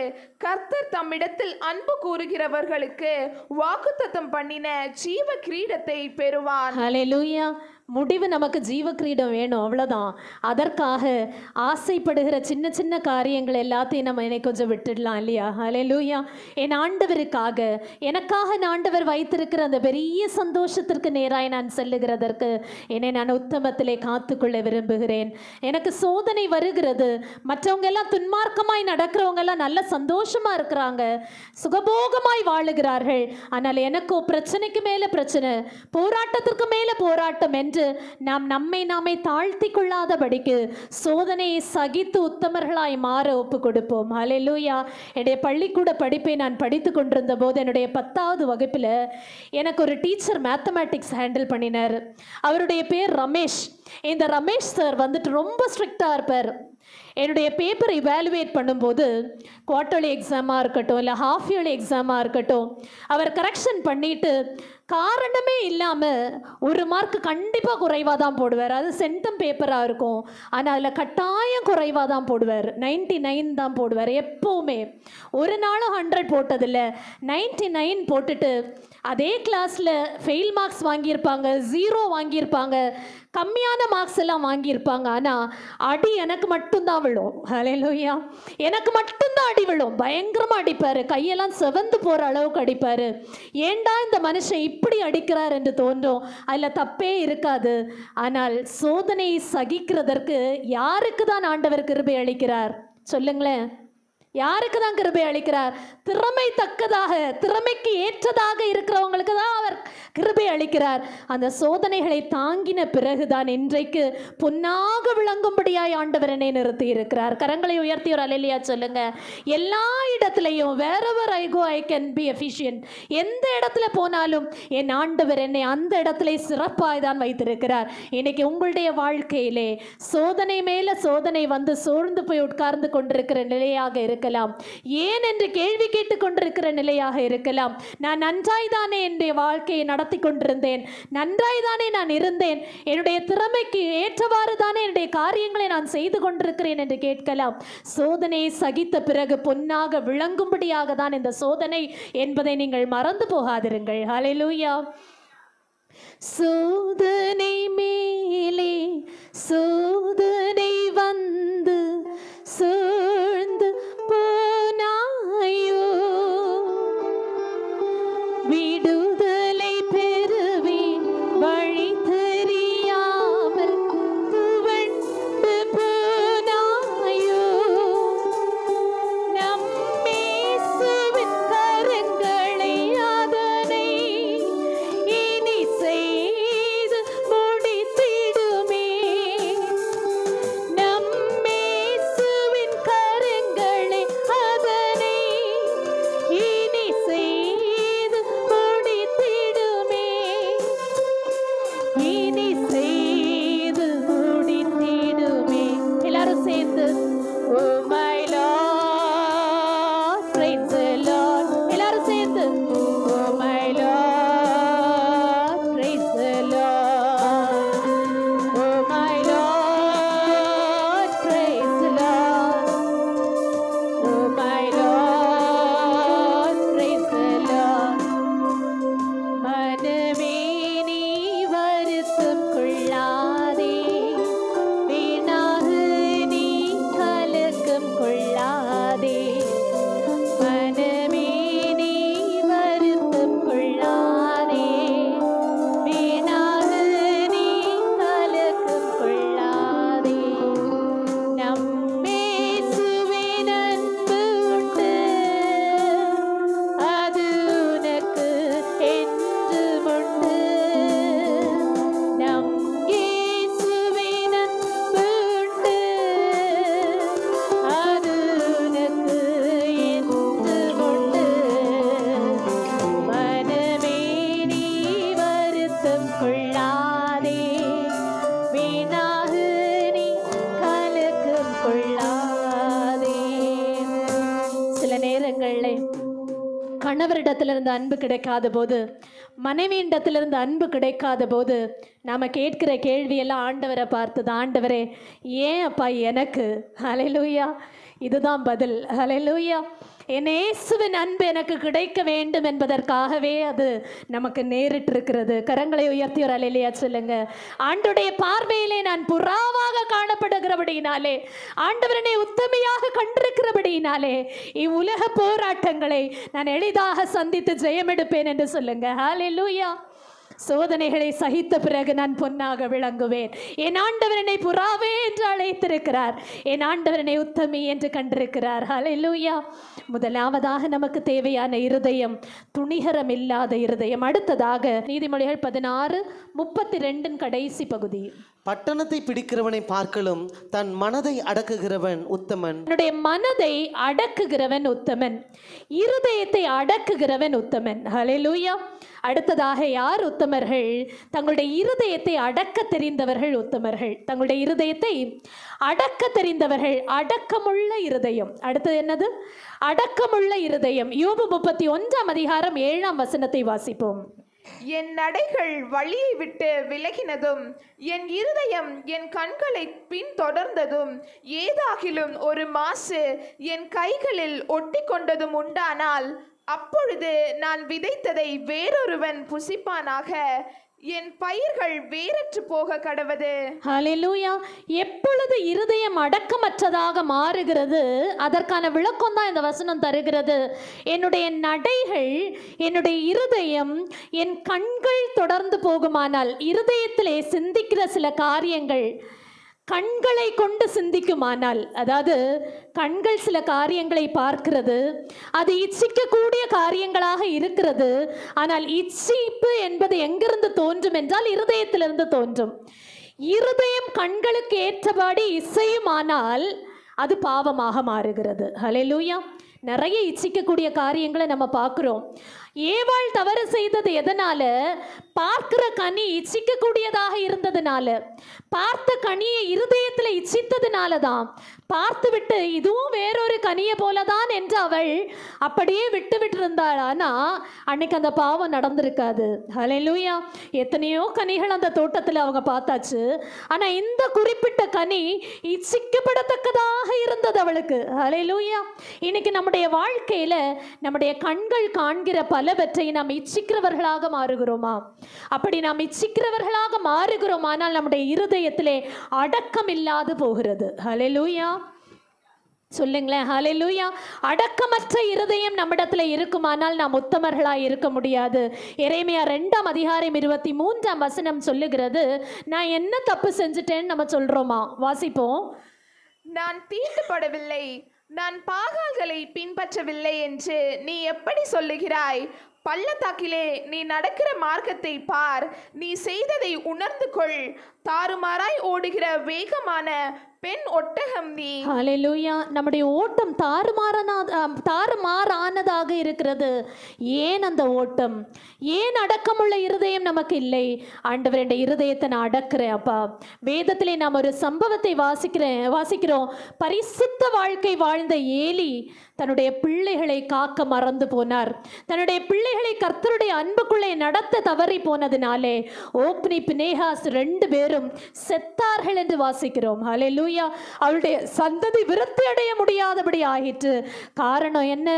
கர்த்தர் தம்மிடத்தில் அன்பு கூறுகிறவர்களுக்கு வாக்குத்தத்தம் பண்ணின ஜீவ கிரீடத்தை பெறுவான். ஹல்லேலூயா. முடிவு நமக்கு ஜீவ கிரீடம் வேணும், அவ்வளோதான். அதற்காக ஆசைப்படுகிற சின்ன சின்ன காரியங்கள் எல்லாத்தையும் நம்ம என்னை கொஞ்சம் விட்டுடலாம் இல்லையா? ஹல்லேலூயா. என் ஆண்டவருக்காக, எனக்காக ஆண்டவர் வைத்திருக்கிற அந்த பெரிய சந்தோஷத்திற்கு நேராய் நான் செல்லுகிறதற்கு என்னை நான் உத்தமத்திலே காத்துக்கொள்ள விரும்புகிறேன். எனக்கு சோதனை வருகிறது, மற்றவங்க எல்லாம் துன்மார்க்கமாய் நடக்கிறவங்க எல்லாம் நல்ல சந்தோஷமா இருக்கிறாங்க, சுகபோகமாய் வாழுகிறார்கள். ஆனால் எனக்கோ பிரச்சனைக்கு மேல பிரச்சனை, போராட்டத்திற்கு மேல போராட்டம் என்று நாம் நம்மை நாமே தாழ்த்தி கொள்ளாதபடிக்கு சோதனையை சகித்து உத்தமர்களாய் மாற ஒப்பு கொடுப்போம். ஹல்லேலூயா. என்னுடைய பள்ளிக்கூட படிப்பை நான் படித்து கொண்டிருந்த போது என்னுடைய 10வது வகுப்பில் எனக்கு ஒரு டீச்சர் மேத்தமேட்டிக்ஸ் ஹேண்டில் பண்ணினார். அவருடைய பேர் ரமேஷ். இந்த ரமேஷ் சார் வந்துட்டு ரொம்ப ஸ்ட்ரிக்டாக இருப்பார். என்னுடைய பேப்பர் இவாலுவேட் பண்ணும்போது குவார்ட்டர்லி எக்ஸாமாக இருக்கட்டும், இல்லை ஹாஃப் இயர்லி எக்ஸாமாக இருக்கட்டும், அவர் கரெக்ஷன் பண்ணிவிட்டு காரணமே இல்லாமல் ஒரு மார்க் கண்டிப்பாக குறைவாக தான் போடுவார். அது சென்டம் பேப்பராக இருக்கும், ஆனால் அதில் கட்டாயம் குறைவாக தான் போடுவார். 99 தான் போடுவார் எப்போவுமே. ஒரு நாளும் 100 போட்டதில்லை, 99 போட்டுட்டு அதே கிளாஸில் ஃபெயில் மார்க்ஸ் வாங்கியிருப்பாங்க, 0 வாங்கியிருப்பாங்க, கம்மியான மார்க்ஸ் எல்லாம் வாங்கியிருப்பாங்க. ஆனால் அடி எனக்கு மட்டும்தான் விழும். ஹல்லேலூயா. எனக்கு மட்டும்தான் அடி விழும். பயங்கரமாக அடிப்பார், கையெல்லாம் செவந்து போகிற அளவுக்கு அடிப்பார். ஏண்டா இந்த மனுஷன் இப்படி அடிக்கிறார் என்று தோன்றும். அதில் தப்பே இருக்காது. ஆனால் சோதனையை சகிக்கிறதற்கு யாருக்கு தான் ஆண்டவர் கிருபை அளிக்கிறார் சொல்லுங்களேன்? யாருக்கு தான் கிருபை அளிக்கிறார்? திறமை தக்கதாக, திறமைக்கு ஏற்றதாக இருக்கிறவங்களுக்கு தான் அவர் கிருபை அளிக்கிறார். அந்த சோதனைகளை தாங்கின பிறகுதான் இன்றைக்கு பொன்னாக விளங்கும்படியாய் ஆண்டவர் என்னை நிறுத்தி இருக்கிறார். கரங்களை உயர்த்தி ஒரு அல்லேலூயா சொல்லுங்க. எல்லா இடத்துலையும் wherever I go I can be efficient. எந்த இடத்துல போனாலும் என் ஆண்டவர் என்னை அந்த இடத்துல சிறப்பாய் தான் வைத்திருக்கிறார். இன்னைக்கு உங்களுடைய வாழ்க்கையிலே சோதனை மேல சோதனை வந்து சோர்ந்து போய் உட்கார்ந்து கொண்டிருக்கிற நிலையாக இருக்க இருக்கலாம், ஏன் என்று கேள்வி கேட்டு கொண்டிருக்கிற நிலையாக இருக்கலாம். நான் நன்றாய்தானே என்னுடைய வாழ்க்கையை நடத்தி கொண்டிருந்தேன், நன்றாய்தானே நான் இருந்தேன், என்னுடைய திறமைக்கு ஏற்றவாறு தானே என்னுடைய காரியங்களை நான் செய்து கொண்டிருக்கிறேன் என்று கேட்கலாம். சோதனையை சகித்த பிறகு பொன்னாக விளங்கும்படியாக தான் இந்த சோதனை என்பதை நீங்கள் மறந்து போகாதிருங்கள். ஹல்லேலூயா. சோதனை மேலே சோதனை வந்து சூழ்ந்து போனாயோ, விடுதலை பெறுவேன் வழி தெரியாமல் துவண்டு போனாயோ, நம் இயேசுவின் கரங்களை அதனை இனி செய்து முடித்திடுமே, நம் இயேசுவின் கரங்களை அதனை இனி செய்து முடித்திடுமே, இனி செய்து முடித்திடுமே. எல்லாரும் சேர்ந்து oh my Lord praise the Lord. எல்லாரும் சேர்ந்து oh my Lord praise the Lord. Oh my Lord praise the Lord. Oh my Lord praise the Lord. மனமே நீ வருத்தம் கொள்ளாதே, வீணாக நீ கலக்கம் கொள்ளாதே, மனமே நீ வருத்தம் கொள்ளாதே, வீணாக நீ கலக்கம் கொள்ளாதே, நம் இயேசுவின் அன்பு உண்டு, அது உனக்கு என்றும் உண்டு, நம் இயேசுவின் அன்பு உண்டு, அது உனக்கு என்றும் உண்டு, மனமே நீ வருத்தம் கொள்ளாதே, வீணாக நீ கலக்கம் கொள்ளாதே. சில நேரங்களில் கணவரிடத்திலிருந்து அன்பு கிடைக்காத போது, மனைவியிடத்திலிருந்து அன்பு கிடைக்காத போது நாம் கேட்கிற கேள்வியெல்லாம் ஆண்டவரை பார்த்து, ஆண்டவரே ஏன் அப்பா எனக்கு? ஹல்லேலூயா. இதுதான் பதில். ஹல்லேலூயா. என் இயேசுவின் அன்பு எனக்கு கிடைக்க வேண்டும் என்பதற்காகவே அது நமக்கு நேரிட்டிருக்கிறது. கரங்களை உயர்த்தி ஒரு அல்லேலூயா சொல்லுங்க. ஆண்டவருடைய பார்வையிலே நான் புறாவாக காணப்படுகிறபடியினாலே, ஆண்டவரனை உத்தமையாக கண்டிருக்கிறபடியினாலே இவ்வுலக போராட்டங்களை நான் எளிதாக சந்தித்து ஜெயமெடுப்பேன் என்று சொல்லுங்க. ஹல்லேலூயா. சோதனைகளை சகித்த பிறகு நான் பொன்னாக விளங்குவேன். என் ஆண்டவர் என்னை புறாவே என்று அழைத்திருக்கிறார், என் ஆண்டவர் என்னை உத்தமி என்று கண்டிருக்கிறார். ஹல்லேலூயா. முதலாவதாக நமக்கு தேவையான இருதயம் துணிகரம் இல்லாத இருதயம். அடுத்ததாக நீதிமொழிகள் 16:32 கடைசி பகுதி. பட்டணத்தை பிடிக்கிறவனை பார்க்கலும் தன் மனதை அடக்குகிறவன் உத்தமன். என்னுடைய மனதை அடக்குகிறவன் உத்தமன், இருதயத்தை அடக்குகிறவன் உத்தமன். ஹல்லேலூயா. அடுத்ததாக யார் உத்தமர்கள்? தங்களுடைய இருதயத்தை அடக்க தெரிந்தவர்கள் உத்தமர்கள். தங்களுடைய இருதயத்தை அடக்க தெரிந்தவர்கள். அடக்கமுள்ள இருதயம். அடுத்தது என்னது? அடக்கமுள்ள இருதயம். யோபு 31:7 வாசிப்போம். என் நடைகள் வழியை விட்டு விலகினதும் என் இருதயம் என் கண்களை பின்தொடர்ந்ததும் ஏதாகிலும் ஒரு மாசு என் கைகளில் ஒட்டி கொண்டதும் உண்டானால் அப்பொழுது நான் விதைத்ததை வேறொருவன் புசிப்பானாக, என் பயிர்கள் வேறற்று போக கடவது. ஹல்லேலூயா. எப்பொழுது இருதயம் அடக்கமற்றதாக மாறுகிறது, அதற்கான விளக்கம் தான் இந்த வசனம் தருகிறது. என்னுடைய நடைகள், என்னுடைய இருதயம், என் கண்கள் தொடர்ந்து போகுமானால், இருதயத்திலே சிந்திக்கிற சில காரியங்கள் கண்களை கொண்டு சிந்திக்குமானால், அதாவது கண்கள் சில காரியங்களை பார்க்கிறது, அது இச்சிக்கக்கூடிய காரியங்களாக இருக்கிறது. ஆனால் இச்சிப்பு என்பது எங்கிருந்து தோன்றும் என்றால் இருதயத்திலிருந்து தோன்றும். இருதயம் கண்களுக்கு ஏற்றபடி இசையுமானால் அது பாவமாக மாறுகிறது. ஹல்லேலூயா. நிறைய இச்சிக்கக்கூடிய காரியங்களை நம்ம பார்க்குறோம். ஏவாள் தவறு செய்தது எதனால? பார்க்கிற கனி இச்சிக்கக்கூடியதாக இருந்ததுனால, பார்த்த கனியை இருதயத்தில் இச்சித்ததுனால தான். பார்த்துவிட்டு இதுவும் வேறொரு கனியை போலதான் என்று அவள் அப்படியே விட்டு இருந்தாள். ஆனா அன்னைக்கு அந்த பாவம் நடந்திருக்காது. ஹல்லேலூயா. எத்தனையோ கனிகள் அந்த தோட்டத்தில் அவங்க பார்த்தாச்சு. ஆனா இந்த குறிப்பிட்ட கனி இச்சிக்கப்படத்தக்கதாக இருந்தது அவளுக்கு. ஹல்லேலூயா. இன்னைக்கு நம்முடைய வாழ்க்கையில நம்முடைய கண்கள் காண்கிற பலவற்றை நாம் இச்சிக்கிறவர்களாக மாறுகிறோமா? அப்படி நாம் இச்சிக்கிறவர்களாக மாறுகிறோம், ஆனால் நம்முடைய இருதயத்திலே அடக்கம் இல்லாது போகிறது. ஹல்லேலூயா. சொல்லுங்களேன், ஹல்லேலூயா. அடக்கமற்ற இருதயம் நம்மிடத்துல இருக்குமானால் நாம் உத்தமர்களாய் இருக்க முடியாது. எரேமியா 2:23 சொல்லுகிறது, நான் என்ன தப்பு செஞ்சுட்டேன்னு நம்ம சொல்றோமா? வாசிப்போம். நான் தீட்டுப்படவில்லை, நான் பாகால்களை பின்பற்றவில்லை என்று நீ எப்படி சொல்லுகிறாய்? பள்ளத்தாக்கிலே நீ நடக்கிற மார்க்கத்தை பார், நீ செய்ததை உணர்ந்து கொள். தாறுமாறாய் ஓடுகிற வேகமான பெண் ஒட்டகம் நீ. ஹல்லேலூயா. நம்முடைய ஓட்டம் தாறுமாறானதாக இருக்கிறது. ஏன் அந்த ஓட்டம்? ஏன் அடக்கமுள்ள இருதயம் நமக்கு இல்லை? ஆண்டவர், என் இருதயத்தை நான் அடக்கிறேன் அப்பா. வேதத்திலே நாம் ஒரு சம்பவத்தை வாசிக்கிறோம். பரிசுத்த வாழ்க்கை வாழ்ந்த ஏலி தன்னுடைய பிள்ளைகளை காக்க மறந்து போனார். தன்னுடைய பிள்ளைகளை கர்த்தருடைய அன்புக்குள்ளே நடத்த தவறி போனதினாலே ஓப்னி பினேகாஸ் 2 பேரும் செத்தார்கள் என்று வாசிக்கிறோம். ஹல்லேலூயா. அவருடைய சந்ததி விருத்தி அடைய முடியாதபடி ஆயிற்று. காரணம் என்ன?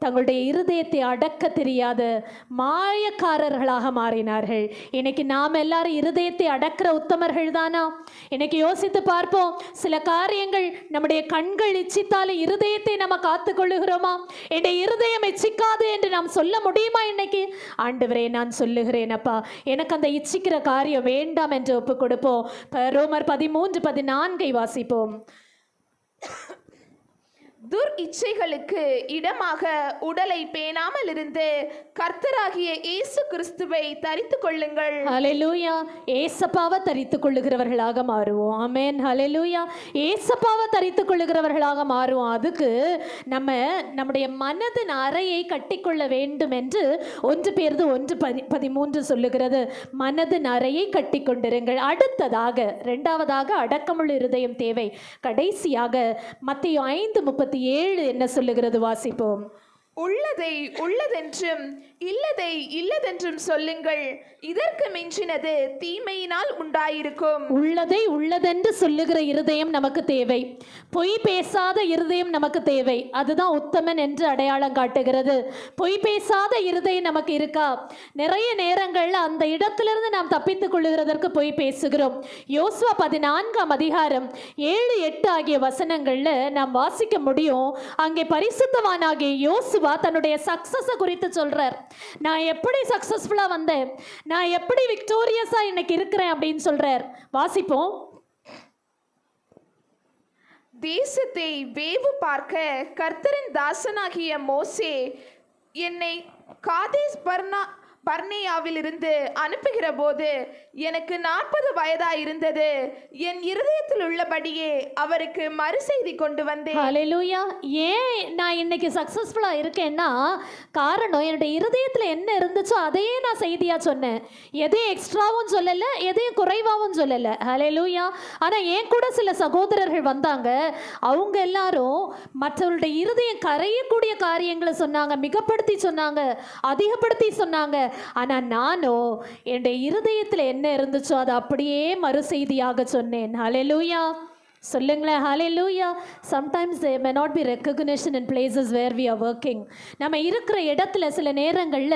தங்களுடைய இருதயத்தை அடக்க தெரியாத மாயக்காரர்களாக மாறினார்கள். இன்னைக்கு நாம் எல்லாரும் இருதயத்தை அடக்கிற உத்தமர்கள் தானா? இன்னைக்கு யோசித்து பார்ப்போம். சில காரியங்கள் நம்முடைய கண்கள் இச்சித்தாலே இருதயத்தை நம்ம காத்து கொள்ளுகிறோமா? என்னுடைய இருதயம் இச்சிக்காது என்று நாம் சொல்ல முடியுமா? இன்னைக்கு ஆண்டவரே, நான் சொல்லுகிறேன் அப்பா, எனக்கு அந்த இச்சிக்கிற காரியம் வேண்டாம் என்று ஒப்பு கொடுப்போம். ரோமர் 13:14 வாசிப்போம். துர் இச்சைகளுக்கு இடமாக உடலை பேணாமல் இருந்து கர்த்தராகிய இயேசு கிறிஸ்துவை தரித்துக் கொள்ளுங்கள். ஹல்லேலூயா. ஏசப்பாவை தரித்துக் கொள்ளுகிறவர்களாக மாறுவோம். ஆமென். ஹல்லேலூயா. ஏசப்பாவை தரித்துக் கொள்ளுகிறவர்களாக மாறுவோம். அதுக்கு நம்முடைய மனதின் அறையை கட்டிக்கொள்ள வேண்டும் என்று 1 பேதுரு 1:13 சொல்லுகிறது. மனதின் அறையை கட்டி கொண்டிருங்கள். அடுத்ததாக 2வதாக அடக்கமுள்ள இருதயம் தேவை. கடைசியாக மத்தேயு 5:37 என்ன சொல்லுகிறது? வாசிப்போம். உள்ளதை உள்ளதென்றும் இல்லதை இல்லதென்றும் சொல்லுங்கள், இதற்கு மிஞ்சினது தீமையினால் உண்டாயிருக்கும். உள்ளதை உள்ளதென்று சொல்லுகிற இருதயம் நமக்கு தேவை. பொய் பேசாத இருதயம் நமக்கு தேவை. அதுதான் உத்தமன் என்று அடையாளம் காட்டுகிறது. பொய் பேசாத இருதயம் நமக்கு இருக்கா? நிறைய நேரங்கள்ல அந்த இடத்திலிருந்து நாம் தப்பித்துக் கொள்ளுகிறதற்கு பொய் பேசுகிறோம். யோசுவா 14:7-8 ஆகிய வசனங்கள்ல நாம் வாசிக்க முடியும். அங்கே பரிசுத்தவானாகிய யோசுவா தன்னுடைய சக்சஸ் குறித்து சொல்றார். நான் எப்படி சக்சஸ்ஃபுல்லா வந்தேன், நான் எப்படி விக்டோரியஸா இன்னைக்கு இருக்கிறேன் அப்படின்னு சொல்றார். வாசிப்போம். தேசத்தை வேவு பார்க்க கர்த்தரின் தாசனாகிய மோசே என்னை காதேஸ் பர்னேயாவிலிருந்து அனுப்புகிற போது எனக்கு 40 வயதாயிருந்தது. என் இருதயத்தில் உள்ளபடியே அவருக்கு மறுசெய்தி கொண்டு வந்தேன். ஹல்லேலூயா. ஏன் நான் இன்னைக்கு சக்சஸ்ஃபுல்லா இருக்கேன்னா காரணம் என்னுடைய இருதயத்தில் என்ன இருந்துச்சோ அதையே நான் செய்தியா சொன்னேன். எதையும் எக்ஸ்ட்ராவும் சொல்லலை, எதையும் குறைவாகவும் சொல்லலை. ஹல்லேலூயா. ஆனால் என் கூட சில சகோதரர்கள் வந்தாங்க. அவங்க எல்லாரும் மற்றவருடைய இருதயம் கரையக்கூடிய காரியங்களை சொன்னாங்க, மிகப்படுத்தி சொன்னாங்க, அதிகப்படுத்தி சொன்னாங்க. ஆனால் நானோ என்னுடைய இருதயத்தில் என்ன இருந்துச்சோ அதை அப்படியே மறு செய்தியாக சொன்னேன். ஹல்லேலூயா. சொல்லுங்களேன், hallelujah. Sometimes there may not be recognition in places where we are working. நம்ம இருக்கிற இடத்துல சில நேரங்களில்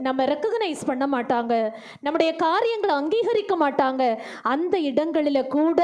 நம்ம ரெக்கக்னைஸ் பண்ண மாட்டாங்க, நம்முடைய காரியங்களை அங்கீகரிக்க மாட்டாங்க. அந்த இடங்களில் கூட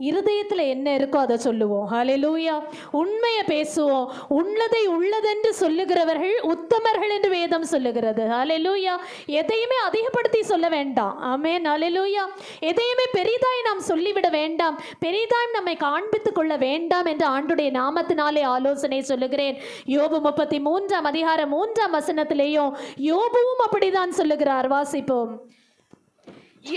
இருதயத்தில் என்ன இருக்கோ அதை சொல்லுவோம். ஹல்லேலூயா. உண்மையை பேசுவோம். உள்ளதை உள்ளதென்று சொல்லுகிறவர்கள் உத்தமர்கள் என்று வேதம் சொல்லுகிறது. ஹல்லேலூயா. எதையுமே அதிகப்படுத்தி சொல்ல வேண்டாம். ஆமென். ஹல்லேலூயா. எதையுமே பெரிதாய் நாம் சொல்லிவிட வேண்டாம், பெரிதாய் நம்மை காண்பித்துக் கொள்ள வேண்டாம் என்று ஆண்டுடைய நாமத்தினாலே ஆலோசனை சொல்லுகிறேன். யோபு 33:3 யோபுவும் அப்படிதான் சொல்லுகிறார். வாசிப்போம்.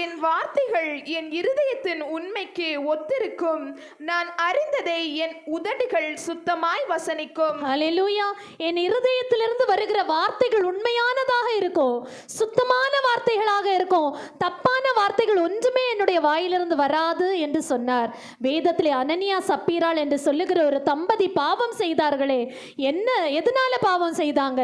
என் வார்த்தைகள் என் இருதயத்தின் உண்மைக்கு ஒத்திருக்கும். நான் அறிந்ததை என் உதடுகள் சுத்தமாய் வசனிக்கும். ஹல்லேலூயா. என் இருதயத்திலிருந்து வருகிற வார்த்தைகள் உண்மையானதாக இருக்கும், சுத்தமான வார்த்தைகளாக இருக்கும். தப்பான வார்த்தைகள் ஒன்றுமே என்னுடைய வாயிலிருந்து வராது என்று சொன்னார். வேதத்திலே அனனியா சப்பீராள் என்று சொல்லுகிற ஒரு தம்பதி பாவம் செய்தார்களே. என்ன, எதனால பாவம் செய்தாங்க?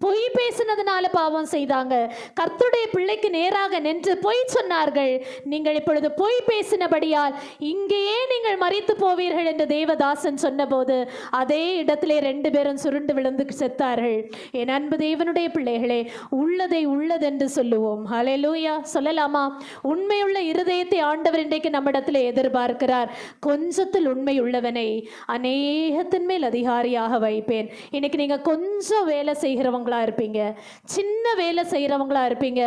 பொய் பேசினதுனால பாவம் செய்தாங்க. கர்த்தருடைய பிள்ளைக்கு நேராக நின்று பொய் சொன்னார்கள். நீங்கள் இப்பொழுது பொய் பேசினபடியால் இங்கேயே நீங்கள் மரித்து போவீர்கள் என்று தேவதாசன் சொன்னபோது அதே இடத்திலே 2 பேரும் சுருண்டு விழுந்து செத்தார்கள். என் அன்பு தேவனுடைய பிள்ளைகளே, உள்ளதை உள்ளதென்று சொல்லுவோம். ஹல்லேலூயா. சொல்லலாமா? உண்மையுள்ள இருதயத்தை ஆண்டவர் இன்றைக்கு நம்மிடத்தில் எதிர்பார்க்கிறார். கொஞ்சத்தில் உண்மை உள்ளவனை அநேகத்தின் மேல் அதிகாரியாக வைப்பேன். இன்னைக்கு நீங்க கொஞ்சம் வேலை செய்கிறவங்களா இருப்பீங்க, சின்ன வேலை செய்கிறவங்களா இருப்பீங்க.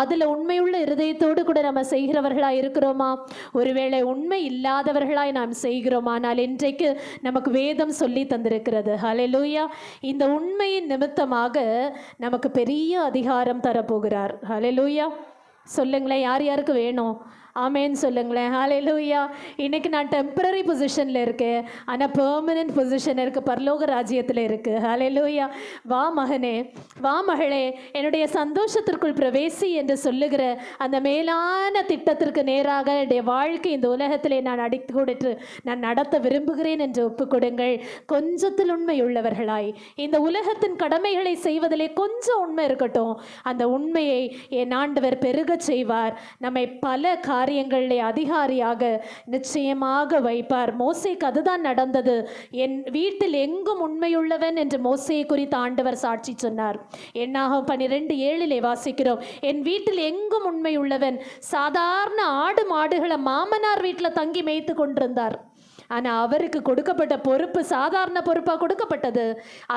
அதுல உண்மையுள்ள இருதயத்தோடு கூட நம்ம செய்கிறவர்களா இருக்கிறோமா? ஒருவேளை உண்மை இல்லாதவர்களாய் நாம் செய்கிறோம். ஆனால் இன்றைக்கு நமக்கு வேதம் சொல்லி தந்திருக்கிறது. ஹல்லேலூயா. இந்த உண்மையின் நிமித்தமாக நமக்கு பெரிய அதிகாரம் தரப்போகிறார். ஹல்லேலூயா. சொல்லுங்களேன், யார் யாருக்கு வேணும்? ஆமேன்னு சொல்லுங்களேன். ஹல்லேலூயா. இன்னைக்கு நான் டெம்பரரி பொசிஷனில் இருக்கேன், ஆனால் பெர்மனன்ட் பொசிஷன் இருக்குது, பரலோக ராஜ்யத்தில் இருக்குது. ஹல்லேலூயா. வா மகனே, வா மகளே, என்னுடைய சந்தோஷத்திற்குள் பிரவேசி என்று சொல்லுகிற அந்த மேலான திட்டத்திற்கு நேராக என்னுடைய வாழ்க்கை இந்த உலகத்திலே நான் அடித்து கொடுத்து நான் நடத்த விரும்புகிறேன் என்று ஒப்புக்கொடுங்கள். கொஞ்சத்தில் உண்மை உள்ளவர்களாய் இந்த உலகத்தின் கடமைகளை செய்வதிலே கொஞ்சம் உண்மை இருக்கட்டும். அந்த உண்மையை என் ஆண்டவர் பெருகச் செய்வார். நம்மை பல காரியங்களிலே அதிகாரியாக நிச்சயமாக வைப்பார். மோசேக்கு அதுதான் நடந்தது. என் வீட்டில் எங்கும் உண்மையுள்ளவன் என்று மோசேயை குறித்து ஆண்டவர் சாட்சி சொன்னார். என்னாகும் 12:7 வாசிக்கிறோம், என் வீட்டில் எங்கும் உண்மையுள்ளவன். சாதாரண ஆடு மாடுகளை மாமனார் வீட்டில் தங்கி மேய்த்து கொண்டிருந்தார். ஆனால் அவருக்கு கொடுக்கப்பட்ட பொறுப்பு சாதாரண பொறுப்பாக கொடுக்கப்பட்டது.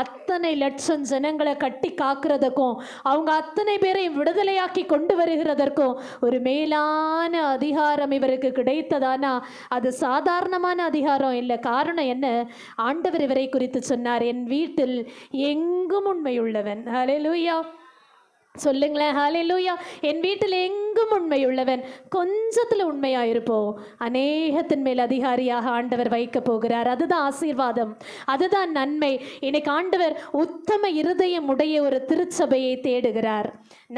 அத்தனை லட்சம் ஜனங்களை கட்டி காக்கிறதுக்கும் அவங்க அத்தனை பேரை விடுதலையாக்கி கொண்டு வருகிறதற்கும் ஒரு மேலான அதிகாரம் இவருக்கு கிடைத்ததானா? அது சாதாரணமான அதிகாரம் இல்லை. காரணம் என்ன? ஆண்டவர் இவரை குறித்து சொன்னார், என் வீட்டில் எங்கும் உண்மையுள்ளவன். ஹல்லேலூயா. சொல்லுங்களேன், ஹல்லேலூயா. என் வீட்டில் எங்கும் உண்மையுள்ளவன். கொஞ்சத்தில் உண்மையாக இருப்போம், அநேகத்தின் மேல் அதிகாரியாக ஆண்டவர் வைக்க போகிறார். அதுதான் ஆசீர்வாதம், அதுதான் நன்மை. இன்னைக்கு ஆண்டவர் உத்தம இருதயம் உடைய ஒரு திருச்சபையை தேடுகிறார்.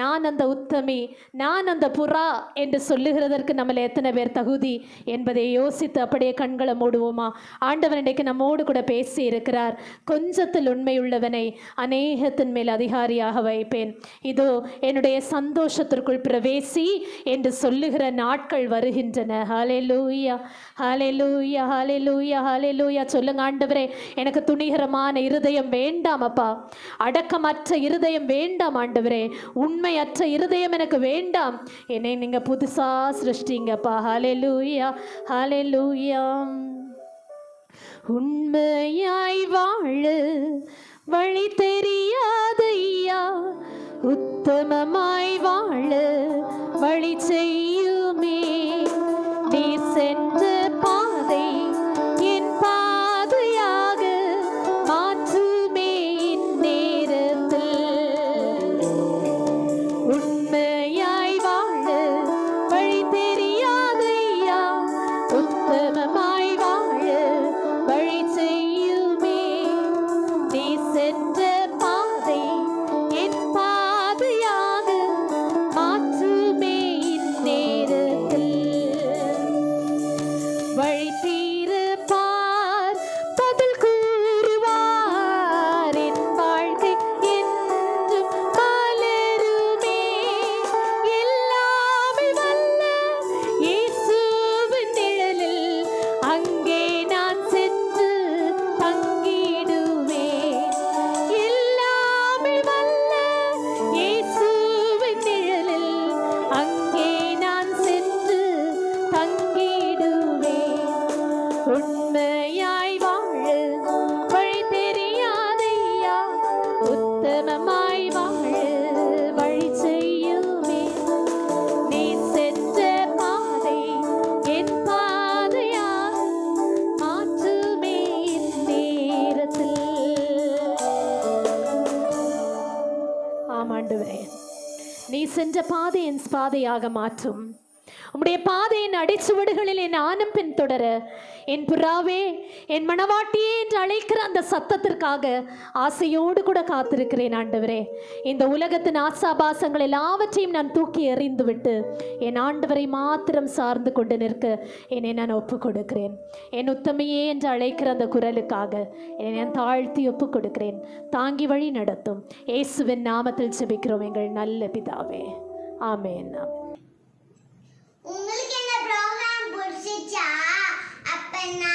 நான் அந்த உத்தமி, நான் அந்த புறா என்று சொல்லுகிறதற்கு நம்மள எத்தனை பேர் தகுதி என்பதை யோசித்து அப்படியே கண்களை மூடுவோமா? ஆண்டவர் இன்றைக்கு நம்மோடு கூட பேசி இருக்கிறார். கொஞ்சத்தில் உண்மையுள்ளவனை அநேகத்தின் மேல் அதிகாரியாக வைப்பேன். இதோ என்னுடைய சந்தோஷத்திற்குள் பிரவேசி என்று சொல்லுகிற நாட்கள் வருகின்றன. ஹல்லேலூயா, ஹல்லேலூயா, ஹல்லேலூயா, ஹல்லேலூயா. சொல்லுங்க, ஆண்டவரே, எனக்கு துணிகரமான இருதயம் வேண்டாம் அப்பா, அடக்கமற்ற இருதயம் வேண்டாம் ஆண்டவரே, உண்மையற்ற இருதயம் எனக்கு வேண்டாம். என்னை நீங்க புதுசா சிருஷ்டிங்கப்பா. ஹல்லேலூயா, ஹல்லேலூயா. உண்மையாய் வாழ வழி தெரியாதையா, உத்தமமாய் வாழ வழி செய்யுமே. நீ சென்ற பாதை என் பாதையாக மாற்றுமே இந்நேரத்தில். உண்மையாய் வாழ வழி தெரியாதையா, உத்தமமாய் வாழ வழி செய்யுமே. நீ சென்ற பாதை என் பாதையாக மாற்றுமே இந்நேரத்தில். வழி தீர்ப்பார், பதில் கூறுவார், என் வாழ்க்கை என்றும் மலருமே. எல்லாமே வல்ல இயேசுவின் நிழலில் அங்கே நான் சென்று தங்கிடுவேன். எல்லாமே வல்ல இயேசுவின் நிழலில் அங்கே நான் சென்று தங்கிடுவேன். உண்மையாய் வாழ வழி தெரியாதையா, உத்தமமாய் வாழ வழி செய்யுமே. நீ சென்ற பாதை என் பாதையாக மாற்றுமே இந்நேரத்தில். ஆமாண்டவரே, நீ சென்ற பாதை என் பாதையாக மாற்றும். உம்முடைய பாதையின் அடிச்சுவடுகளிலே நானும் பின்தொடர, என் புறாவே, என் மணவாட்டியே என்று அழைக்கிற அந்த சத்தத்திற்காக ஆசையோடு கூட காத்திருக்கிறேன் ஆண்டவரே. இந்த உலகத்தின் ஆசாபாசங்கள் எல்லாவற்றையும் நான் தூக்கி எறிந்து விட்டு என் ஆண்டவரை மாத்திரம் சார்ந்து கொண்டு நிற்க என்னை நான் ஒப்பு கொடுக்கிறேன். என் உத்தமையே என்று அழைக்கிற அந்த குரலுக்காக என்னை நான் தாழ்த்தி ஒப்பு கொடுக்கிறேன். தாங்கி வழி நடத்தும் இயேசுவின் நாமத்தில் ஜெபிக்கிறோம் எங்கள் நல்ல பிதாவே. ஆமென். உங்களுக்கு என்ன ப்ரோக்ராம் பிடிச்சிச்சா? அப்பனா